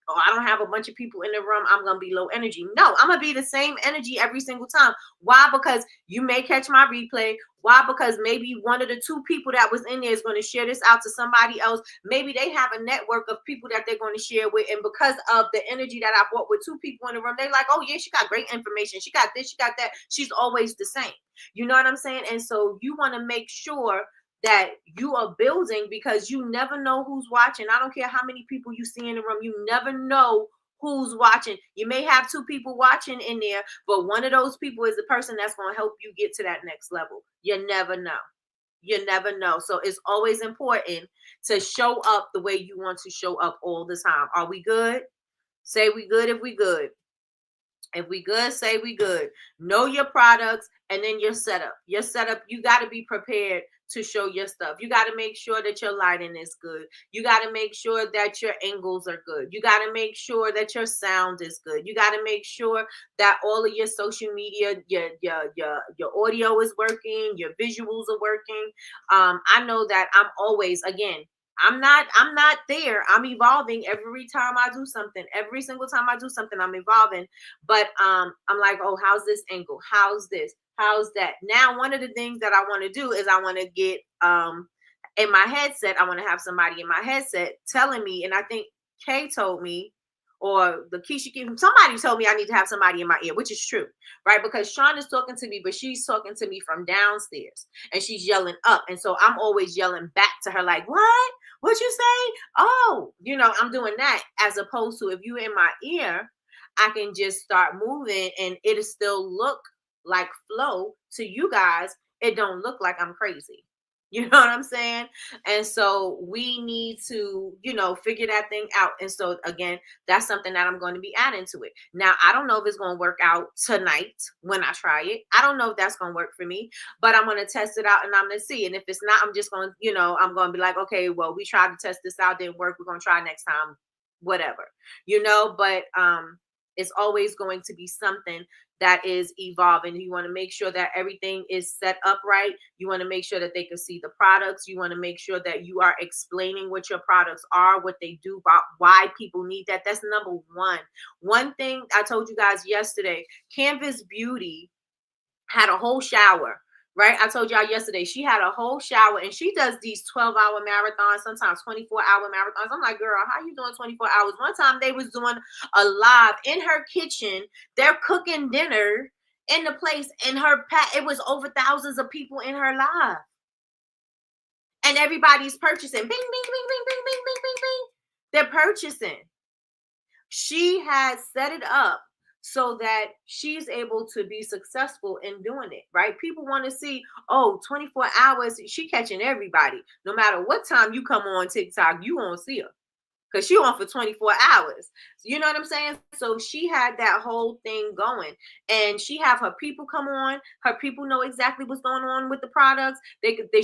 Oh, I don't have a bunch of people in the room. I'm going to be low energy. No, I'm going to be the same energy every single time. Why? Because you may catch my replay. Why? Because maybe one of the two people that was in there is going to share this out to somebody else. Maybe they have a network of people that they're going to share with. And because of the energy that I brought with two people in the room, they're like, oh, yeah, she got great information. She got this, she got that. She's always the same. You know what I'm saying? And so you want to make sure that you are building, because you never know who's watching. I don't care how many people you see in the room. You never know who's watching. You may have two people watching in there, but one of those people is the person that's going to help you get to that next level. You never know. You never know. So it's always important to show up the way you want to show up all the time. Are we good? Say we good if we good. If we good, say we good. Know your products and then your setup. Your setup, you got to be prepared to show your stuff. You got to make sure that your lighting is good. You got to make sure that your angles are good. You got to make sure that your sound is good. You got to make sure that all of your social media, your audio is working, your visuals are working. I know that I'm always, again, I'm not there. I'm evolving every time I do something. Every single time I do something, I'm evolving. But I'm like, oh, how's this angle? How's this? How's that? Now, one of the things that I want to do is I want to get in my headset. I want to have somebody in my headset telling me, and I think Kay told me, or the Keisha, somebody told me I need to have somebody in my ear, which is true, right? Because Sean is talking to me, but she's talking to me from downstairs and she's yelling up. And so I'm always yelling back to her, like, what? What you say? Oh, I'm doing that, as opposed to if you in my ear, I can just start moving and it'll still look like flow to you guys. It don't look like I'm crazy. You know what I'm saying? And so we need to, figure that thing out. And so again, that's something that I'm going to be adding to it. Now, I don't know if it's going to work out tonight when I try it. I don't know if that's going to work for me, but I'm going to test it out and I'm going to see. And if it's not, I'm just going to, I'm going to be like, okay, well, we tried to test this out, didn't work. We're going to try next time, whatever, but it's always going to be something that is evolving. You want to make sure that everything is set up right. You want to make sure that they can see the products. You want to make sure that you are explaining what your products are, what they do, why people need that. That's number one. One thing I told you guys yesterday, Canvas Beauty had a whole shower. Right? I told y'all yesterday, she had a whole shower and she does these 12-hour marathons, sometimes 24-hour marathons. I'm like, girl, how you doing 24 hours? One time they was doing a live in her kitchen. They're cooking dinner in the place, and it was over thousands of people in her live. And everybody's purchasing. Bing, bing, bing, bing, bing, bing, bing, bing, bing. They're purchasing. She has set it up so that she's able to be successful in doing it, right? People want to see, 24 hours, she catching everybody. No matter what time you come on TikTok, you won't see her because she on for 24 hours. You know what I'm saying? So she had that whole thing going, and she have her people come on. Her people know exactly what's going on with the products.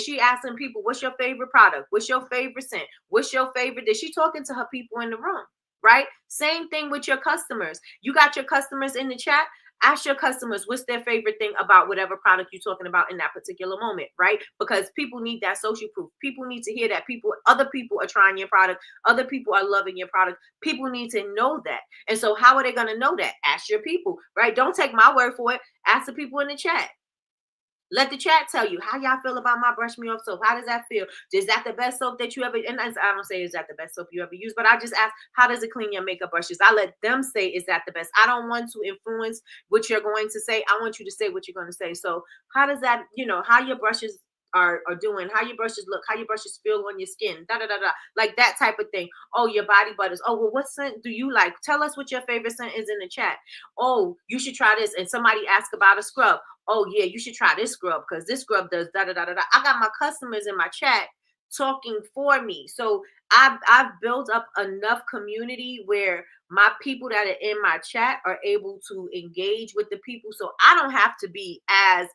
She asking people, what's your favorite product? What's your favorite scent? What's your favorite? That she talking to her people in the room. Right? Same thing with your customers. You got your customers in the chat. Ask your customers what's their favorite thing about whatever product you're talking about in that particular moment, right? Because people need that social proof. People need to hear that other people are trying your product. Other people are loving your product. People need to know that. And so how are they going to know that? Ask your people, right? Don't take my word for it. Ask the people in the chat. Let the chat tell you how y'all feel about my Brush Me Off soap. How does that feel? Is that the best soap that you ever, and I don't say is that the best soap you ever use, but I just ask, how does it clean your makeup brushes? I let them say, is that the best? I don't want to influence what you're going to say. I want you to say what you're going to say. So how does that, how your brushes are doing, how your brushes look, how your brushes feel on your skin, like that type of thing. Oh, your body butters. Oh, well, what scent do you like? Tell us what your favorite scent is in the chat. Oh, you should try this. And somebody ask about a scrub. oh yeah, you should try this scrub because this scrub does da da da da da. I got my customers in my chat talking for me. So I've built up enough community where my people that are in my chat are able to engage with the people. So I don't have to be as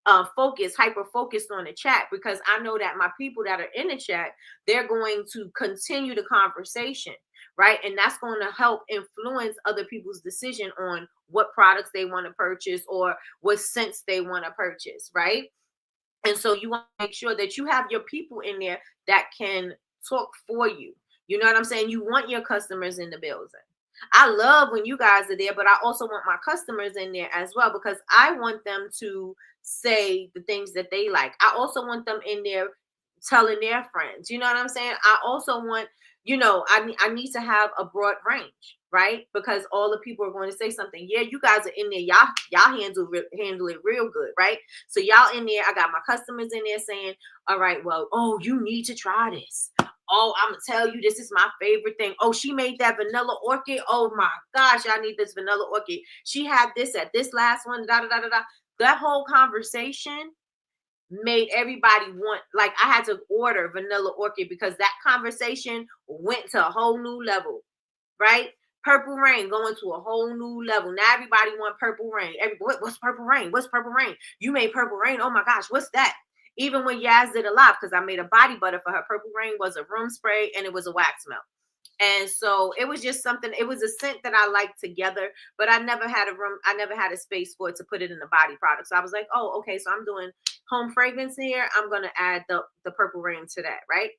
hyper focused on the chat, because I know that my people that are in the chat, they're going to continue the conversation, right? And that's going to help influence other people's decision on what products they want to purchase or what scents they want to purchase, right? And so you want to make sure that you have your people in there that can talk for you. You know what I'm saying? You want your customers in the building. I love when you guys are there, but I also want my customers in there as well, because I want them to say the things that they like. I also want them in there telling their friends. You know what I'm saying? I also want, I need to have a broad range, right? Because all the people are going to say something. Yeah, you guys are in there. Y'all handle it real good, right? So y'all in there. I got my customers in there saying, all right, well, oh, you need to try this. Oh, I'm gonna tell you, this is my favorite thing. Oh, she made that vanilla orchid. Oh my gosh, I need this vanilla orchid. She had this at this last one. Da da da da da. That whole conversation made everybody want, like, I had to order vanilla orchid because that conversation went to a whole new level, right? Purple rain going to a whole new level. Now everybody want purple rain. What's purple rain? What's purple rain? You made purple rain. Oh my gosh, what's that? Even when Yaz did a live, because I made a body butter for her, purple rain was a room spray and it was a wax melt. And so it was just something, it was a scent that I liked together, but I never had a space for it to put it in the body product. So I was like, oh, okay, so I'm doing home fragrance here. I'm going to add the purple rain to that, right?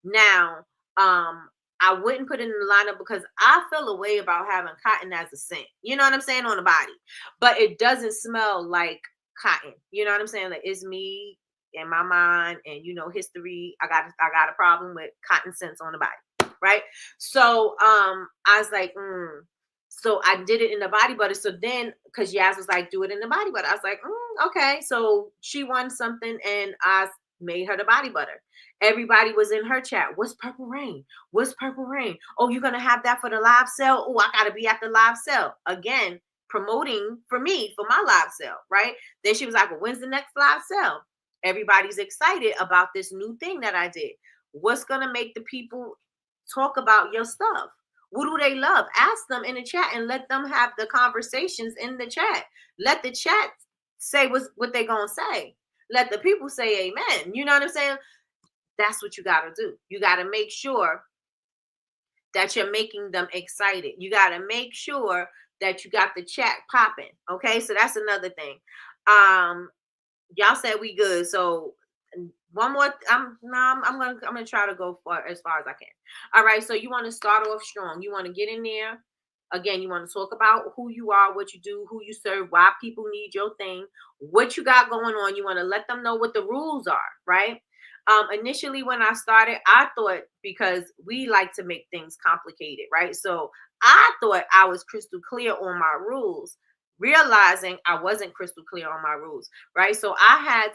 Now, I wouldn't put it in the lineup because I feel a way about having cotton as a scent. You know what I'm saying? On the body. But it doesn't smell like cotton. You know what I'm saying? Like, it's me in my mind, and history. I got a problem with cotton scents on the body, right? So I was like, so I did it in the body butter. So then, because Yaz was like, do it in the body butter, I was like, okay. So she won something, and I made her the body butter. Everybody was in her chat. What's purple rain? What's purple rain? Oh, you're gonna have that for the live sale? Oh, I gotta be at the live sale again, promoting for me for my live sale, right? Then she was like, well, when's the next live sale? Everybody's excited about this new thing that I did. What's gonna make the people talk about your stuff? What do they love? Ask them in the chat and let them have the conversations in the chat. Let the chat say what they gonna say. Let the people say amen. You know what I'm saying? That's what you gotta do. You gotta make sure that you're making them excited. You gotta make sure that you got the chat popping. Okay, so that's another thing. Y'all said we good. So one more. I'm gonna try to go as far as I can. All right. So you want to start off strong. You want to get in there. Again, you want to talk about who you are, what you do, who you serve, why people need your thing, what you got going on. You want to let them know what the rules are, right? Initially, when I started, I thought, because we like to make things complicated, right? So I thought I was crystal clear on my rules, realizing I wasn't crystal clear on my rules, right? So I had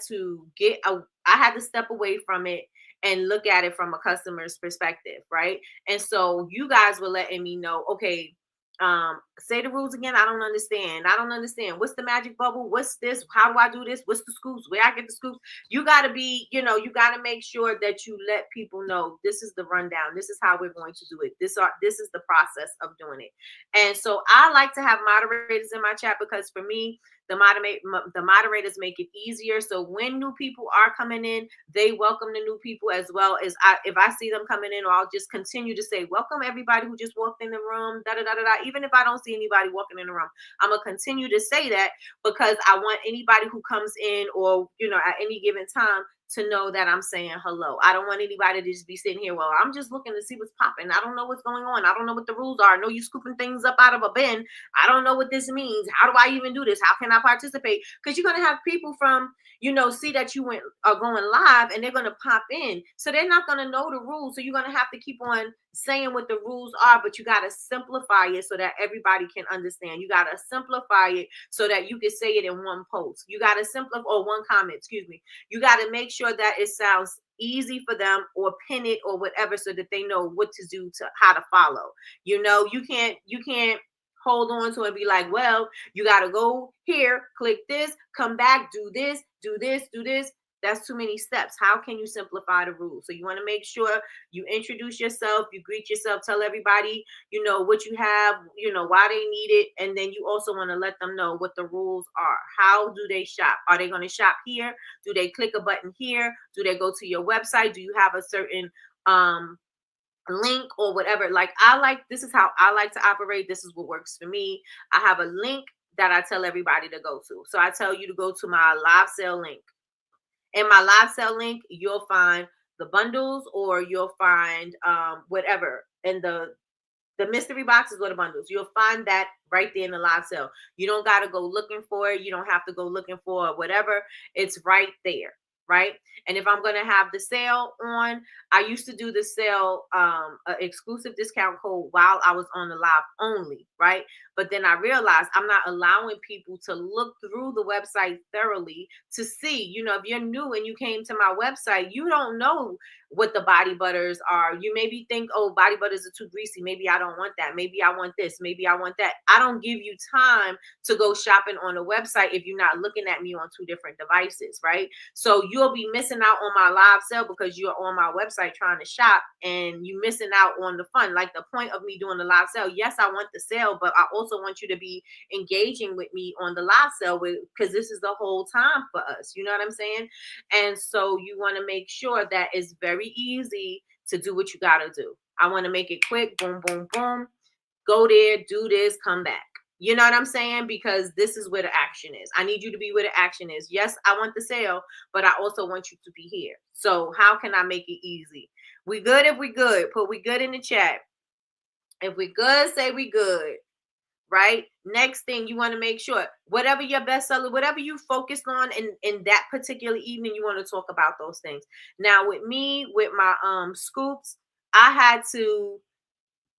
to step away from it and look at it from a customer's perspective, right? And so you guys were letting me know, okay, say the rules again. I don't understand. What's the magic bubble? What's this? How do I do this? What's the scoops? Where I get the scoops? You got to you got to make sure that you let people know this is the rundown. This is how we're going to do it. This is the process of doing it. And so I like to have moderators in my chat, because for me, the moderators make it easier. So when new people are coming in, they welcome the new people, as well as if I see them coming in, or I'll just continue to say, welcome everybody who just walked in the room, da da da da da. Even if I don't see anybody walking in the room, I'm gonna continue to say that, because I want anybody who comes in, or at any given time, to know that I'm saying hello. I don't want anybody to just be sitting here, well, I'm just looking to see what's popping. I don't know what's going on. I don't know what the rules are. I know you scooping things up out of a bin. I don't know what this means. How do I even do this? How can I participate? Because you're going to have people from, see that you are going live, and they're going to pop in. So they're not going to know the rules. So you're going to have to keep on saying what the rules are, but you got to simplify it so that everybody can understand. You got to simplify it so that you can say it in one post. You got to simplify, or one comment, excuse me. You got to make sure that it sounds easy for them, or pin it or whatever, so that they know what to do, to how to follow. You can't hold on to it and be like, well, you got to go here, click this, come back, do this, do this, do this. That's too many steps. How can you simplify the rules? So you want to make sure you introduce yourself, you greet yourself, tell everybody, what you have, why they need it. And then you also want to let them know what the rules are. How do they shop? Are they going to shop here? Do they click a button here? Do they go to your website? Do you have a certain link or whatever? This is how I like to operate. This is what works for me. I have a link that I tell everybody to go to. So I tell you to go to my live sale link. In my live sale link, you'll find the bundles, or you'll find whatever. And the mystery boxes or the bundles, you'll find that right there in the live sale. You don't got to go looking for it. You don't have to go looking for whatever. It's right there. Right. And if I'm going to have the sale on, I used to do the sale, exclusive discount code while I was on the live only. Right. But then I realized I'm not allowing people to look through the website thoroughly to see, if you're new and you came to my website, you don't know what the body butters are. You maybe think, oh, body butters are too greasy. Maybe I don't want that. Maybe I want this. Maybe I want that. I don't give you time to go shopping on a website if you're not looking at me on two different devices, right? So you'll be missing out on my live sale because you're on my website trying to shop, and you missing out on the fun. Like the point of me doing the live sale, yes, I want the sale, but I also want you to be engaging with me on the live sale because this is the whole time for us. You know what I'm saying? And so you want to make sure that it's very easy to do what you got to do. I want to make it quick. Boom, boom, boom. Go there, do this, come back. You know what I'm saying? Because this is where the action is. I need you to be where the action is. Yes, I want the sale, but I also want you to be here. So how can I make it easy? We good if we good. Put we good in the chat. If we good, say we good. Right? Next thing, you want to make sure whatever your bestseller, whatever you focused on in that particular evening, you want to talk about those things. Now with me, with my scoops, I had to,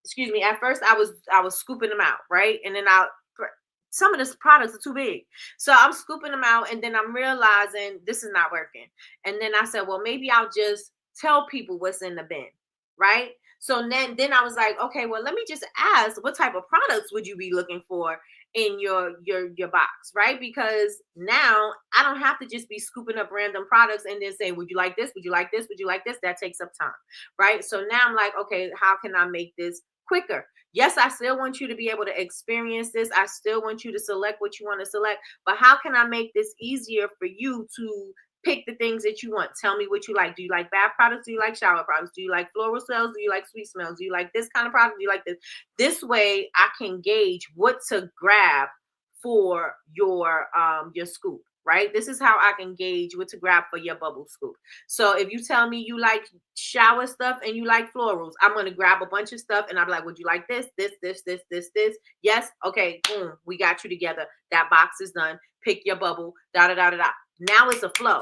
excuse me, at first I was scooping them out, right? And then some of the products are too big. So I'm scooping them out, and then I'm realizing this is not working. And then I said, well, maybe I'll just tell people what's in the bin, right? So then I was like, okay, well, let me just ask, what type of products would you be looking for in your box, right? Because now I don't have to just be scooping up random products and then say, would you like this? Would you like this? Would you like this? That takes up time, right? So now I'm like, okay, how can I make this quicker? Yes, I still want you to be able to experience this. I still want you to select what you want to select, but how can I make this easier for you to pick the things that you want? Tell me what you like. Do you like bath products? Do you like shower products? Do you like floral smells? Do you like sweet smells? Do you like this kind of product? Do you like this? This way I can gauge what to grab for your scoop, right? This is how I can gauge what to grab for your bubble scoop. So if you tell me you like shower stuff and you like florals, I'm going to grab a bunch of stuff and I'm like, would you like this, this, this, this, this, this? Yes. Okay. Boom. We got you together. That box is done. Pick your bubble. Da, da, da, da, da. Now it's a flow.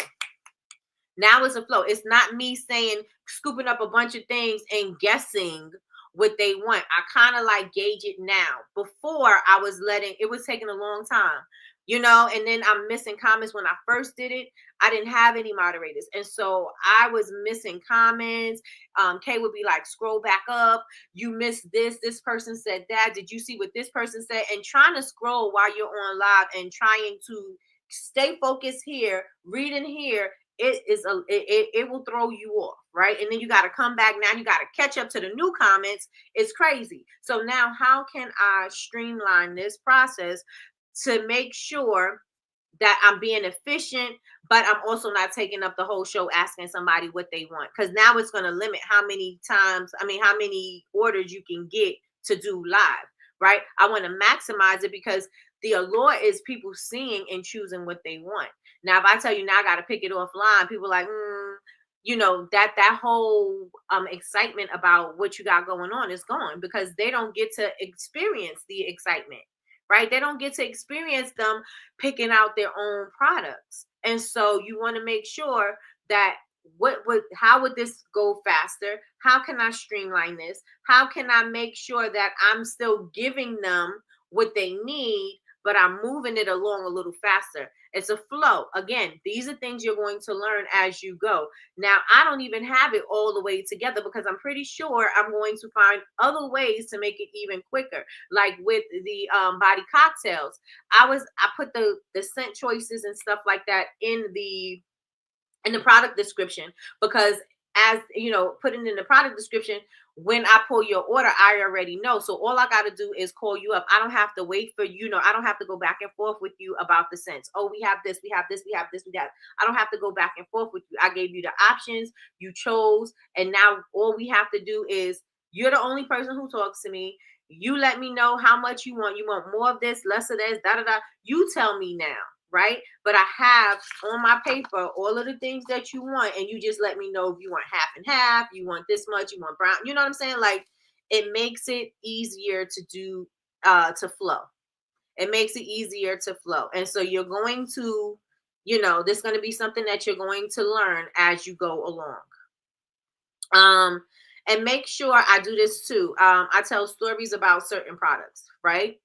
Now it's a flow. It's not me saying, scooping up a bunch of things and guessing what they want. I kind of like gauge it now. Before I was it was taking a long time, and then I'm missing comments. When I first did it, I didn't have any moderators. And so I was missing comments. Kay would be like, scroll back up. You missed this. This person said that. Did you see what this person said? And trying to scroll while you're on live and trying to stay focused here, reading here, it will throw you off, right? And then you got to come back. Now you got to catch up to the new comments. It's crazy. So now how can I streamline this process to make sure that I'm being efficient, but I'm also not taking up the whole show asking somebody what they want? Because now it's going to limit how many orders you can get to do live, right? I want to maximize it because the allure is people seeing and choosing what they want. Now, if I tell you now I got to pick it offline, people are like, that whole excitement about what you got going on is gone because they don't get to experience the excitement, right? They don't get to experience them picking out their own products. And so you want to make sure that how would this go faster? How can I streamline this? How can I make sure that I'm still giving them what they need, but I'm moving it along a little faster? It's a flow. Again, these are things you're going to learn as you go. Now, I don't even have it all the way together because I'm pretty sure I'm going to find other ways to make it even quicker. Like with the body cocktails, I put the scent choices and stuff like that in the product description, because as you know, putting in the product description, when I pull your order, I already know. So all I got to do is call you up. I don't have to wait for, I don't have to go back and forth with you about the scents. Oh, we have this, we have this, we have this, we have. I don't have to go back and forth with you. I gave you the options, you chose, and now all we have to do is, you're the only person who talks to me. You let me know how much you want. You want more of this, less of this, da da da. You tell me now, right? But I have on my paper all of the things that you want, and you just let me know if you want half and half, you want this much, you want brown. You know what I'm saying? Like, it makes it easier to do, to flow. It makes it easier to flow. And so you're going to, this is going to be something that you're going to learn as you go along. And make sure I do this too. I tell stories about certain products, right?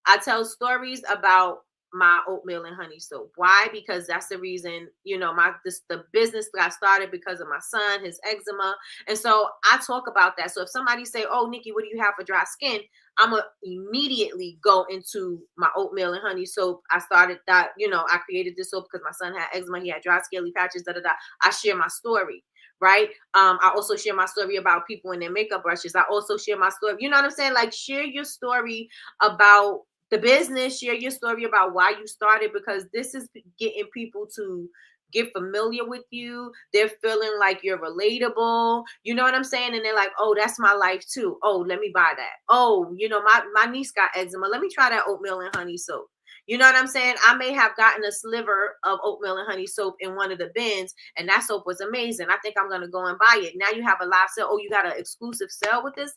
I tell stories about my oatmeal and honey soap. Why? Because that's the reason, the business got started because of my son, his eczema. And so I talk about that. So if somebody say, "Oh, Nikki, what do you have for dry skin?" I'm going to immediately go into my oatmeal and honey soap. I started that, I created this soap because my son had eczema. He had dry scaly patches, da, da, da. I share my story, right? I also share my story about people and their makeup brushes. I also share my story. You know what I'm saying? Like, share your story about the business, share your story about why you started, because this is getting people to get familiar with you. They're feeling like you're relatable. You know what I'm saying? And they're like, "Oh, that's my life too. Oh, let me buy that. Oh, my niece got eczema. Let me try that oatmeal and honey soap." You know what I'm saying? I may have gotten a sliver of oatmeal and honey soap in one of the bins, and that soap was amazing. I think I'm gonna go and buy it. Now you have a live sale. Oh, you got an exclusive sale with this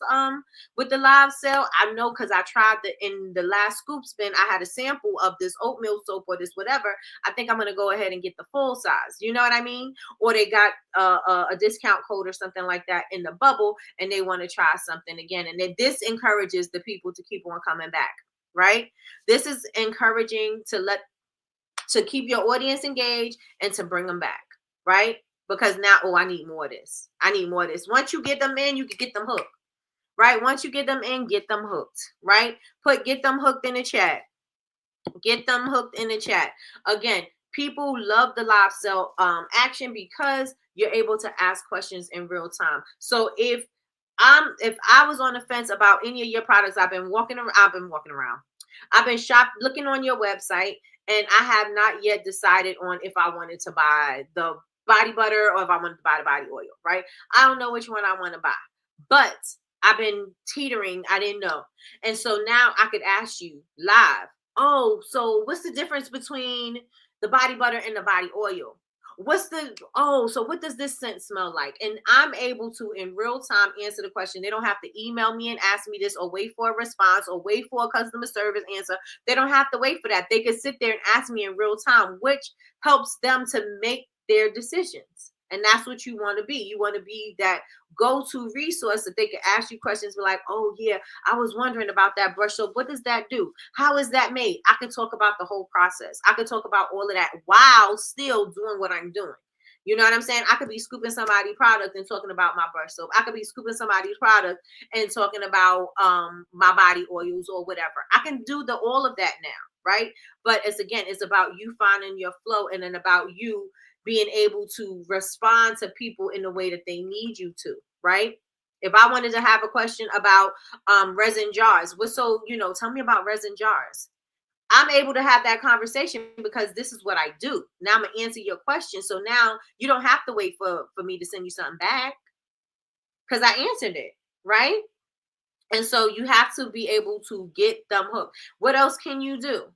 with the live sale. I know, because I tried in the last scoop spin, I had a sample of this oatmeal soap or this whatever. I think I'm gonna go ahead and get the full size. You know what I mean? Or they got a discount code or something like that in the bubble, and they want to try something again. And then this encourages the people to keep on coming back. Right? This is encouraging to keep your audience engaged and to bring them back, right? Because now, oh, I need more of this. I need more of this. Once you get them in, you can get them hooked, right? Once you get them in, get them hooked, right? Get them hooked in the chat. Get them hooked in the chat. Again, people love the live sell action because you're able to ask questions in real time. So if I was on the fence about any of your products, I've been walking around. I've been looking on your website, and I have not yet decided on if I wanted to buy the body butter or if I wanted to buy the body oil, right? I don't know which one I want to buy, but I've been teetering. I didn't know. And so now I could ask you live, "Oh, so what's the difference between the body butter and the body oil? So what does this scent smell like?" And I'm able to in real time answer the question. They don't have to email me and ask me this, or wait for a response, or wait for a customer service answer. They don't have to wait for that. They can sit there and ask me in real time, which helps them to make their decisions. And that's what you want to be. You want to be that go-to resource that they can ask you questions, be like, "Oh yeah, I was wondering about that brush soap. What does that do? How is that made?" I can talk about the whole process. I can talk about all of that while still doing what I'm doing. You know what I'm saying? I could be scooping somebody's product and talking about my brush soap. I could be scooping somebody's product and talking about my body oils or whatever. I can do all of that now, right? But it's about you finding your flow, and then about you being able to respond to people in the way that they need you to, right? If I wanted to have a question about resin jars, tell me about resin jars. I'm able to have that conversation because this is what I do. Now I'm gonna answer your question. So now you don't have to wait for me to send you something back, because I answered it, right? And so you have to be able to get them hooked. What else can you do?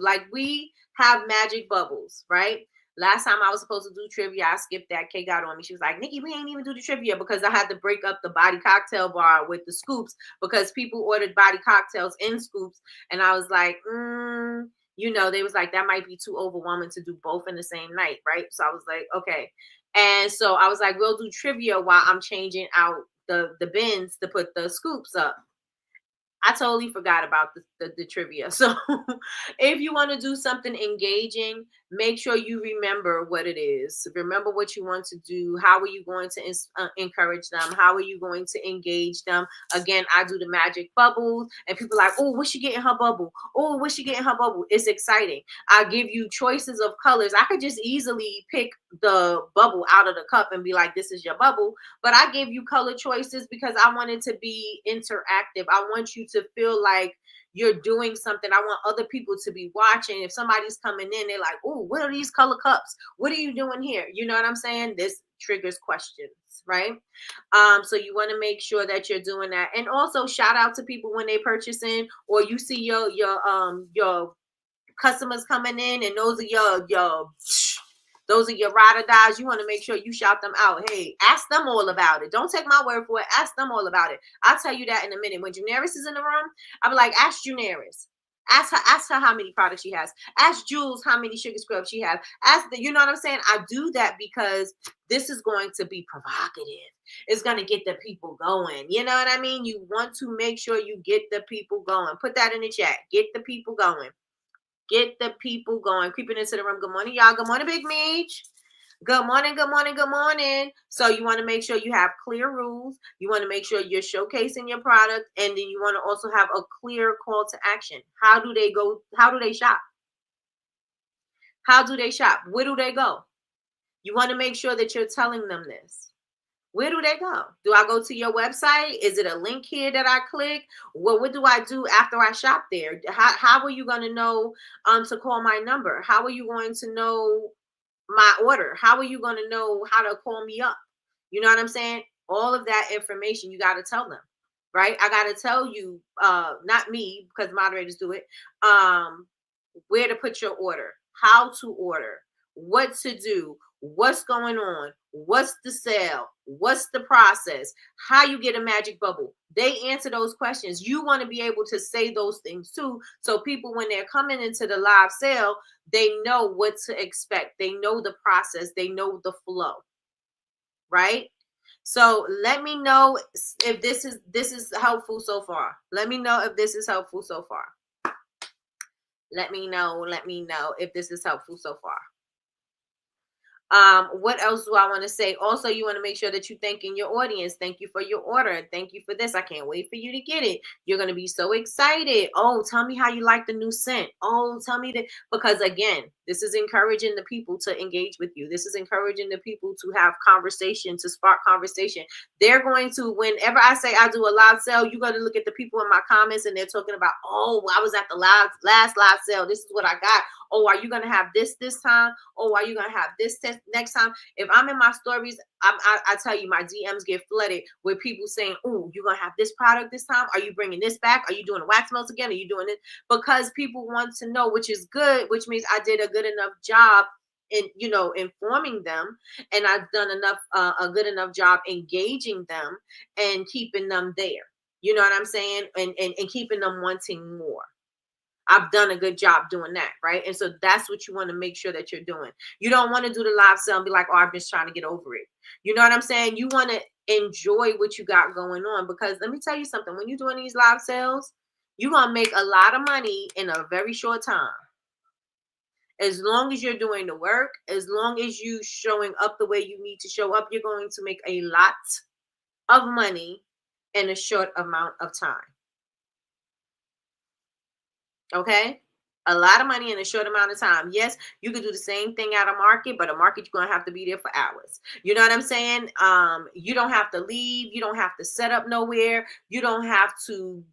Like, we have magic bubbles, right? Last time I was supposed to do trivia, I skipped that. Kay got on me. She was like, "Nikki, we ain't even do the trivia," because I had to break up the body cocktail bar with the scoops, because people ordered body cocktails in scoops. And I was like, they was like, that might be too overwhelming to do both in the same night, right? So I was like, okay. And so I was like, we'll do trivia while I'm changing out the bins to put the scoops up. I totally forgot about the trivia. So if you want to do something engaging, make sure you remember what it is. Remember what you want to do. How are you going to encourage them? How are you going to engage them? Again, I do the magic bubbles, and people are like, oh, what's she getting her bubble? Oh, what's she getting her bubble? It's exciting. I give you choices of colors. I could just easily pick the bubble out of the cup and be like, this is your bubble. But I give you color choices because I want it to be interactive. I want you to feel like you're doing something. I want other people to be watching. If somebody's coming in, they're like, oh, what are these color cups? What are you doing here? You know what I'm saying? This triggers questions, right? So you want to make sure that you're doing that. And also shout out to people when they purchasing, or you see your customers coming in, and those are your ride or dies. You want to make sure you shout them out. Hey, ask them all about it. Don't take my word for it. Ask them all about it. I'll tell you that in a minute. When Junaris is in the room, I'll be like, ask Junaris. Ask her how many products she has. Ask Jules how many sugar scrubs she has. You know what I'm saying? I do that because this is going to be provocative. It's going to get the people going. You know what I mean? You want to make sure you get the people going. Put that in the chat. Get the people going. Get the people going. Creeping into the room. Good morning, y'all. Good morning, Big Meech. Good morning, good morning, good morning. So you want to make sure you have clear rules. You want to make sure you're showcasing your product. And then you want to also have a clear call to action. How do they go? How do they shop? How do they shop? Where do they go? You want to make sure that you're telling them this. Where do they go? Do I go to your website? Is it a link here that I click? Well, what do I do after I shop there? How are you going to know to call my number? How are you going to know my order? How are you going to know how to call me up? You know what I'm saying? All of that information, you got to tell them, right? I got to tell you, not me, because moderators do it, where to put your order, how to order, what to do, what's going on, what's the sale, what's the process, how you get a magic bubble. They answer those questions. You want to be able to say those things too, so people, when they're coming into the live sale, they know what to expect. They know the process. They know the flow, right? So let me know if this is helpful so far. Let me know if this is helpful so far. Let me know if this is helpful so far. What else do I want to say? Also, you want to make sure that you're thanking your audience. Thank you for your order. Thank you for this. I can't wait for you to get it. You're going to be so excited. Oh, tell me how you like the new scent. Oh, tell me that. Because again, this is encouraging the people to engage with you. This is encouraging the people to have conversation, to spark conversation. They're going to, whenever I say I do a live sale, you're going to look at the people in my comments and they're talking about, oh, I was at the last live sale. This is what I got. Oh, are you going to have this time? Oh, are you going to have this next time? If I'm in my stories, I tell you, my DMs get flooded with people saying, oh, you're going to have this product this time? Are you bringing this back? Are you doing the wax melts again? Are you doing it? Because people want to know, which is good, which means I did a good enough job in, informing them. And I've done a good enough job engaging them and keeping them there. You know what I'm saying? And keeping them wanting more. I've done a good job doing that, right? And so that's what you want to make sure that you're doing. You don't want to do the live sale and be like, oh, I'm just trying to get over it. You know what I'm saying? You want to enjoy what you got going on, because let me tell you something. When you're doing these live sales, you're going to make a lot of money in a very short time. As long as you're doing the work, as long as you showing up the way you need to show up, you're going to make a lot of money in a short amount of time. Okay, a lot of money in a short amount of time. Yes, you could do the same thing at a market, but a market, you're going to have to be there for hours. You know what I'm saying? You don't have to leave. You don't have to set up nowhere. You don't have to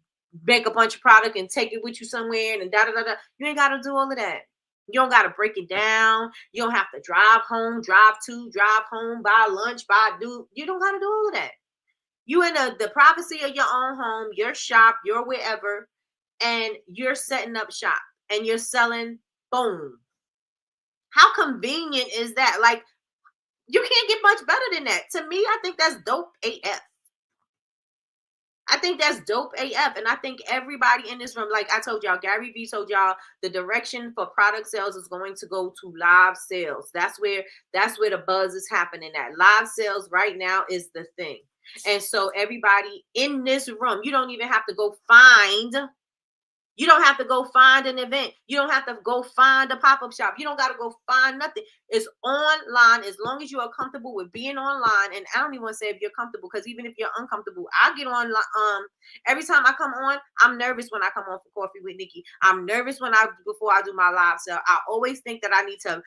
make a bunch of product and take it with you somewhere and da da da da. You ain't got to do all of that. You don't got to break it down. You don't have to drive home, drive home, buy lunch, you don't got to do all of that. You in the privacy of your own home, your shop, your wherever, and you're setting up shop and you're selling. Boom. How convenient is that? Like, you can't get much better than that. To me, I think that's dope AF. I think that's dope AF. And I think everybody in this room, like I told y'all, Gary Vee told y'all, the direction for product sales is going to go to live sales. That's where the buzz is happening at. Live sales right now is the thing. And so everybody in this room, you don't even have to go find you don't have to go find an event. You don't have to go find a pop-up shop. You don't got to go find nothing. It's online as long as you are comfortable with being online. And I don't even want to say if you're comfortable, because even if you're uncomfortable, I get on. Every time I come on, I'm nervous when I come on for Coffee with Nikki. I'm nervous before I do my live. So I always think that I need to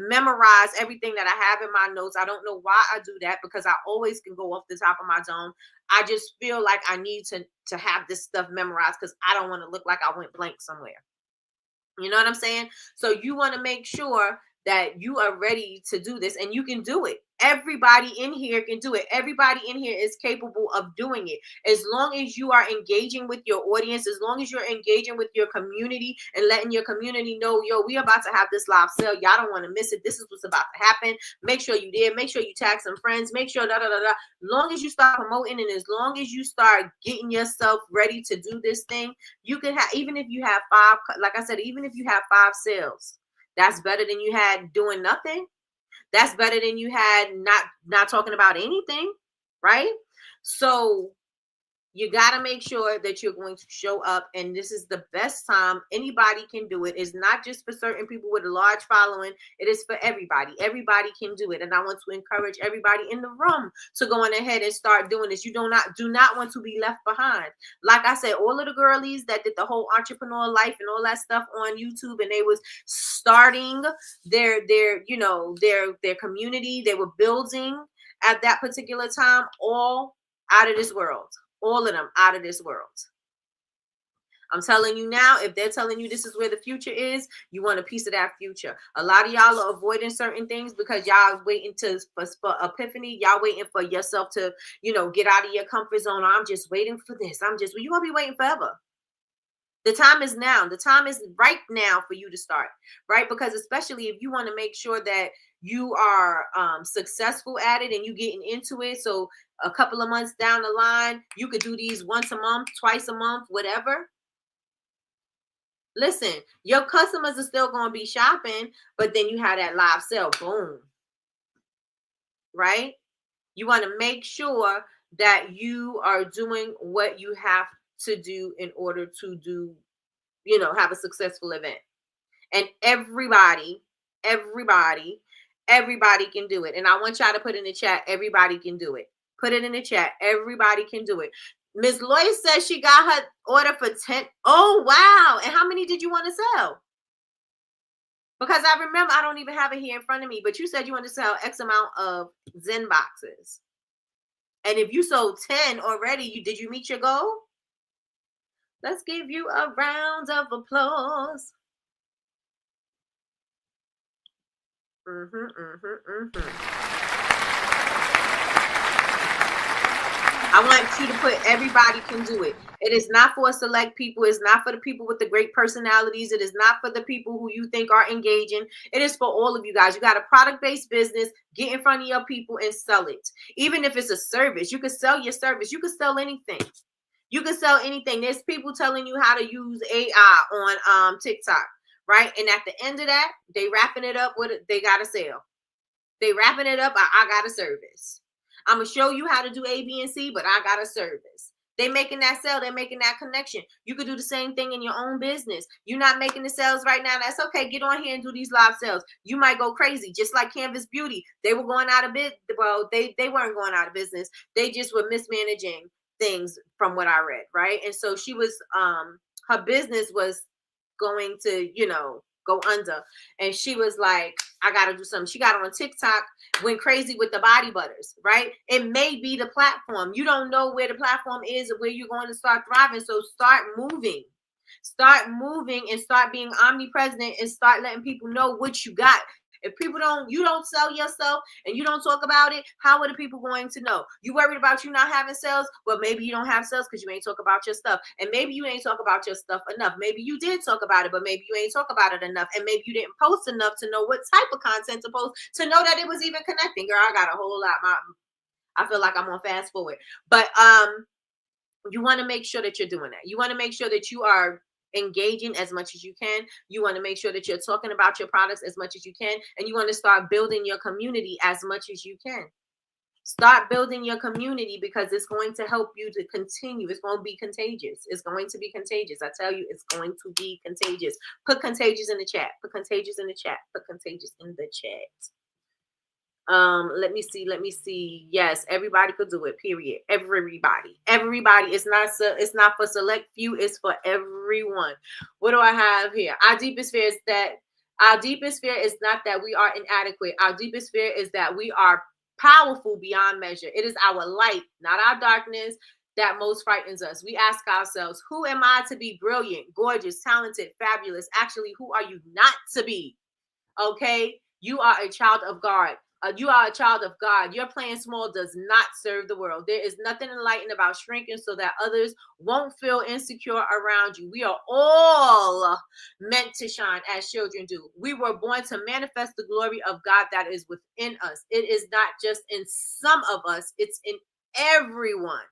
memorize everything that I have in my notes. I don't know why I do that, because I always can go off the top of my dome. I just feel like I need to have this stuff memorized, because I don't want to look like I went blank somewhere. You know what I'm saying? So you want to make sure that you are ready to do this, and you can do it. Everybody in here can do it. Everybody in here is capable of doing it. As long as you are engaging with your audience, as long as you're engaging with your community and letting your community know, yo, we about to have this live sale. Y'all don't want to miss it. This is what's about to happen. Make sure you did. Make sure you tag some friends. Make sure da da da da. Long as you start promoting, and as long as you start getting yourself ready to do this thing, you can have, even if you have 5, like I said, even if you have 5 sales, that's better than you had doing nothing. That's better than you had not talking about anything, right? So you got to make sure that you're going to show up, and this is the best time anybody can do it. It's not just for certain people with a large following. It is for everybody. Everybody can do it, and I want to encourage everybody in the room to go on ahead and start doing this. You do not want to be left behind. Like I said, all of the girlies that did the whole entrepreneur life and all that stuff on YouTube, and they was starting their community, they were building at that particular time, all out of this world. All of them out of this world. I'm telling you now, if they're telling you this is where the future is, you want a piece of that future. A lot of y'all are avoiding certain things because y'all waiting for epiphany. Y'all waiting for yourself to, get out of your comfort zone. I'm just waiting for this. Well, you're going to be waiting forever. The time is now. The time is right now for you to start, right? Because especially if you want to make sure that you are successful at it and you getting into it. So a couple of months down the line, you could do these once a month, twice a month, whatever. Listen, your customers are still going to be shopping, but then you have that live sale. Boom. Right? You want to make sure that you are doing what you have to do in order to do, have a successful event. And everybody can do it. And I want y'all to put in the chat, everybody can do it. Put it in the chat. Everybody can do it. Miss Lloyd says she got her order for 10. Oh, wow. And how many did you want to sell? Because I remember, I don't even have it here in front of me, but you said you want to sell X amount of Zen boxes. And if you sold 10 already, did you meet your goal? Let's give you a round of applause. I want you to put everybody can do it. It is not for select people. It's not for the people with the great personalities. It is not for the people who you think are engaging. It is for all of you guys. You got a product-based business. Get in front of your people and sell it. Even if it's a service, you can sell your service. You can sell anything. You can sell anything. There's people telling you how to use AI on TikTok, right? And at the end of that, they wrapping it up with they got to sell. They wrapping it up. I got a service. I'm going to show you how to do A, B, and C, but I got a service. They making that sale. They're making that connection. You could do the same thing in your own business. You're not making the sales right now. That's okay. Get on here and do these live sales. You might go crazy, just like Canvas Beauty. They were going out of business. Well, they weren't going out of business. They just were mismanaging things from what I read, right? And so she was, her business was going to, go under. And she was like, I got to do something. She got on TikTok, went crazy with the body butters, right? It may be the platform. You don't know where the platform is or where you're going to start thriving. So start moving and start being omnipresent and start letting people know what you got. If you don't sell yourself and you don't talk about it, how are the people going to know? You worried about you not having sales? Well, maybe you don't have sales because you ain't talk about your stuff. And maybe you ain't talk about your stuff enough. Maybe you did talk about it, but maybe you ain't talk about it enough. And maybe you didn't post enough to know what type of content to post to know that it was even connecting. Girl, I got a whole lot. I feel like I'm on fast forward. But you want to make sure that you're doing that. You want to make sure that you are engaging as much as you can. You want to make sure that you're talking about your products as much as you can, and you want to start building your community as much as you can. Start building your community because it's going to help you to continue. It's going to be contagious. It's going to be contagious. I tell you, it's going to be contagious. Put contagious in the chat. Put contagious in the chat. Put contagious in the chat. Let me see. Yes, everybody could do it, period. Everybody. It's not for select few, it's for everyone. What do I have here? Our deepest fear is not that we are inadequate. Our deepest fear is that we are powerful beyond measure. It is our light, not our darkness, that most frightens us. We ask ourselves, who am I to be brilliant, gorgeous, talented, fabulous? Actually, who are you not to be? Okay? You are a child of God. You are a child of God. Your playing small does not serve the world. There is nothing enlightened about shrinking so that others won't feel insecure around you. We are all meant to shine as children do. We were born to manifest the glory of God that is within us. It is not just in some of us, it's in everyone.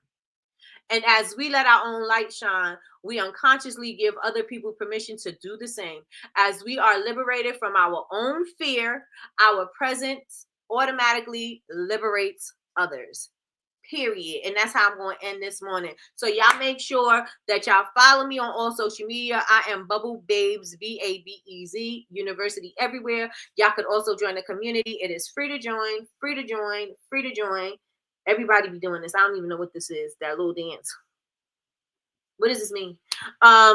And as we let our own light shine, we unconsciously give other people permission to do the same. As we are liberated from our own fear, our presence automatically liberates others. Period. And that's how I'm going to end this morning. So y'all make sure that y'all follow me on all social media. I am Bubble Babes, BABEZ, University everywhere. Y'all could also join the community. It is free to join, free to join, free to join. Everybody be doing this. I don't even know what this is, that little dance. What does this mean?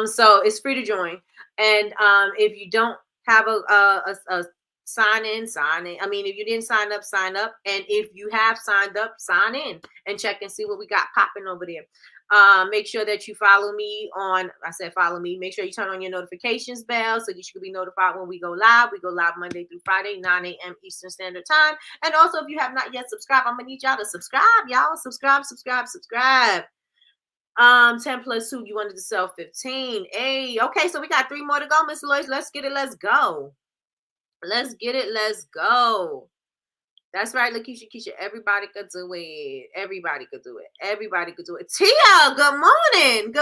So it's free to join. And if you don't have a sign in. I mean, if you didn't sign up, sign up. And if you have signed up, sign in and check and see what we got popping over there. Make sure that you follow me follow me. Make sure you turn on your notifications bell so that you can be notified when we go live. We go live Monday through Friday, 9 a.m. Eastern Standard Time. And also, if you have not yet subscribed, I'm going to need y'all to subscribe, y'all. Subscribe. 10 plus 2, you wanted to sell 15. Hey, okay, so we got 3 more to go, Miss Lois. Let's get it. Let's go. Let's get it. Let's go. That's right, Lakeisha, Keisha. Everybody could do it. Everybody could do it. Tia, good morning.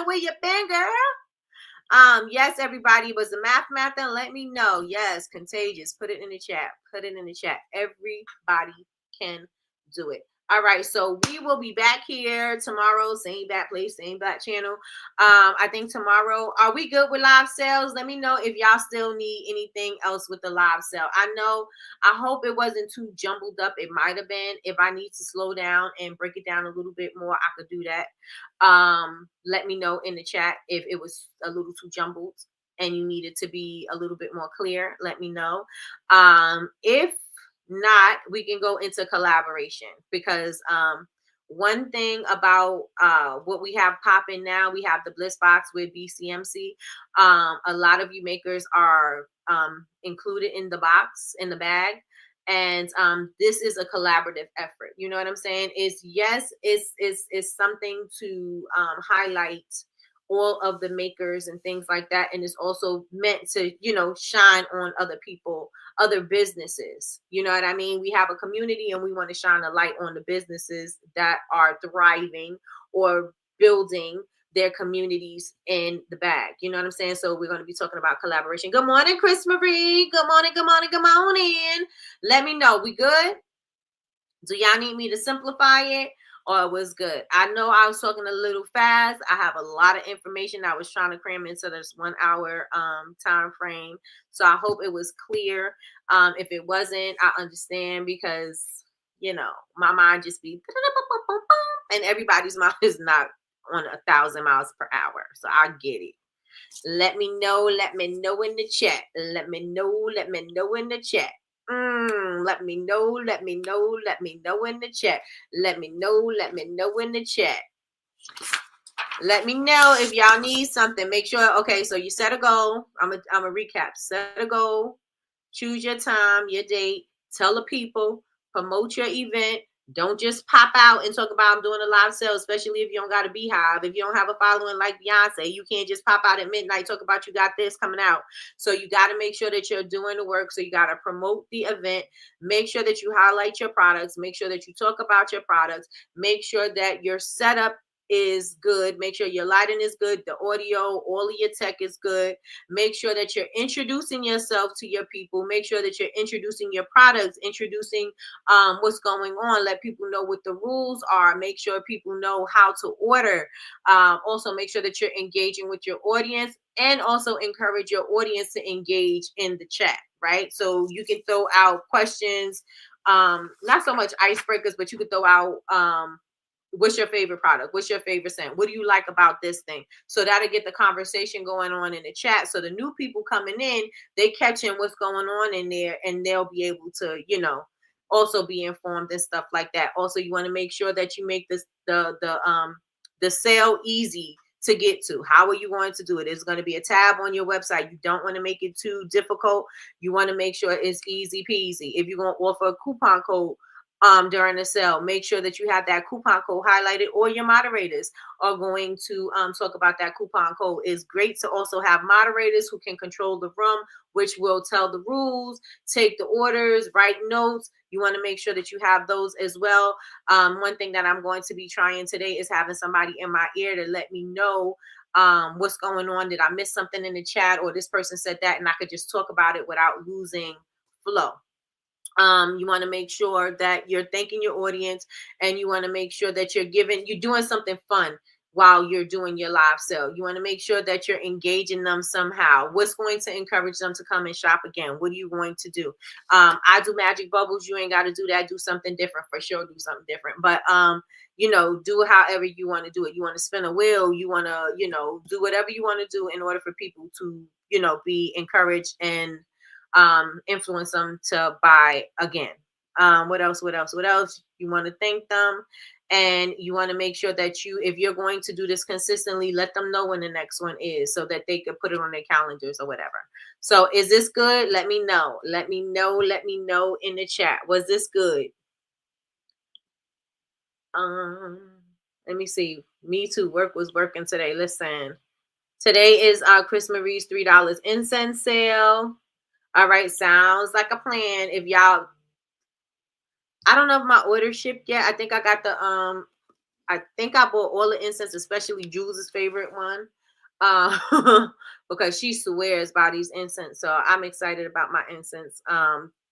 Where you been, girl? Yes, everybody. Was the math and let me know. Yes, contagious. Put it in the chat. Everybody can do it. All right, so we will be back here tomorrow. Same bat place, same bat channel. I think tomorrow, are we good with live sales? Let me know if y'all still need anything else with the live sale. I hope it wasn't too jumbled up. It might have been. If I need to slow down and break it down a little bit more, I could do that. Let me know in the chat if it was a little too jumbled and you needed to be a little bit more clear. Let me know. If not, we can go into collaboration because one thing about what we have popping now, we have the Bliss Box with BCMC. A lot of you makers are included in the box, in the bag. And this is a collaborative effort. You know what I'm saying? It's something to highlight all of the makers and things like that. And it's also meant to, shine on other people, other businesses. You know what I mean? We have a community and we want to shine a light on the businesses that are thriving or building their communities in the bag. You know what I'm saying? So we're going to be talking about collaboration. Good morning, Chris Marie. Good morning. Let me know. We good? Do y'all need me to simplify it? Or it was good? I know I was talking a little fast. I have a lot of information I was trying to cram into this 1 hour time frame. So I hope it was clear. If it wasn't, I understand because, my mind just be and everybody's mind is not on 1,000 miles per hour. So I get it. Let me know in the chat. Let me know in the chat. Let me know in the chat. Let me know in the chat. Let me know if y'all need something. Make sure, okay, so you set a goal. I'm a recap. Set a goal. Choose your time, your date. Tell the people. Promote your event. Don't just pop out and talk about I'm doing a live sale, especially if you don't got a beehive. If you don't have a following like Beyonce, you can't just pop out at midnight, talk about you got this coming out. So you got to make sure that you're doing the work. So you got to promote the event. Make sure that you highlight your products. Make sure that you talk about your products. Make sure that your setup is good. Make sure your lighting is good, the audio, all of your tech is good. Make sure that you're introducing yourself to your people. Make sure that you're introducing your products, introducing what's going on. Let people know what the rules are. Make sure people know how to order. Also, make sure that you're engaging with your audience, and also encourage your audience to engage in the chat, right? So you can throw out questions, not so much icebreakers, but you could throw out what's your favorite product? What's your favorite scent? What do you like about this thing? So that'll get the conversation going on in the chat. So the new people coming in, they catching what's going on in there, and they'll be able to, also be informed and stuff like that. Also, you want to make sure that you make this the sale easy to get to. How are you going to do it? There's going to be a tab on your website. You don't want to make it too difficult. You want to make sure it's easy peasy. If you're going to offer a coupon code during the sale, make sure that you have that coupon code highlighted, or your moderators are going to talk about that coupon code. It's great to also have moderators who can control the room, which will tell the rules, take the orders, write notes. You want to make sure that you have those as well. One thing that I'm going to be trying today is having somebody in my ear to let me know what's going on. Did I miss something in the chat, or this person said that, and I could just talk about it without losing flow. You want to make sure that you're thanking your audience, and you want to make sure that you're doing something fun while you're doing your live sale. You want to make sure that you're engaging them somehow. What's going to encourage them to come and shop again? What are you going to do? I do magic bubbles. You ain't got to do that. Do something different for sure. Do something different. But do however you want to do it. You want to spin a wheel. You want to, do whatever you want to do in order for people to, be encouraged and influence them to buy again. What else? You want to thank them, and you want to make sure that if you're going to do this consistently, let them know when the next one is, so that they can put it on their calendars or whatever. So is this good? Let me know. Let me know in the chat. Was this good? Let me see. Me too. Work was working today. Listen, today is Chris Marie's $3 incense sale. All right, sounds like a plan. If y'all, I don't know if my order shipped yet. I think I got I think I bought all the incense, especially Jules' favorite one, because she swears by these incense. So I'm excited about my incense.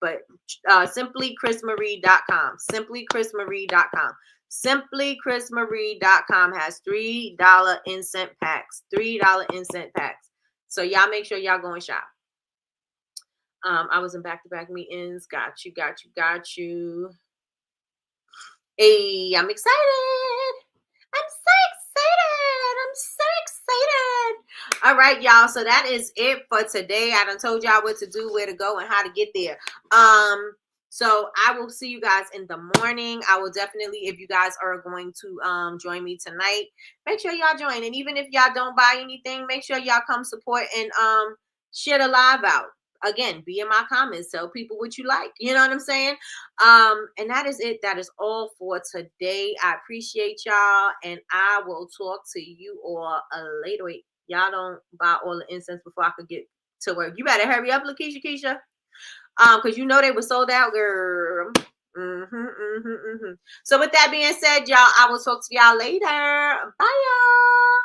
But simplychrismarie.com, simplychrismarie.com. Simplychrismarie.com has $3 incense packs, $3 incense packs. So y'all make sure y'all go and shop. I was in back-to-back meetings. Got you. Hey, I'm excited. I'm so excited. All right, y'all. So that is it for today. I done told y'all what to do, where to go, and how to get there. So I will see you guys in the morning. I will definitely, if you guys are going to join me tonight, make sure y'all join. And even if y'all don't buy anything, make sure y'all come support and share the live out. Again, be in my comments. Tell people what you like. You know what I'm saying? And that is it. That is all for today. I appreciate y'all, and I will talk to you all later. Wait, y'all don't buy all the incense before I could get to work. You better hurry up, Lakeisha. Because you know they were sold out, girl. So with that being said, y'all, I will talk to y'all later. Bye, y'all.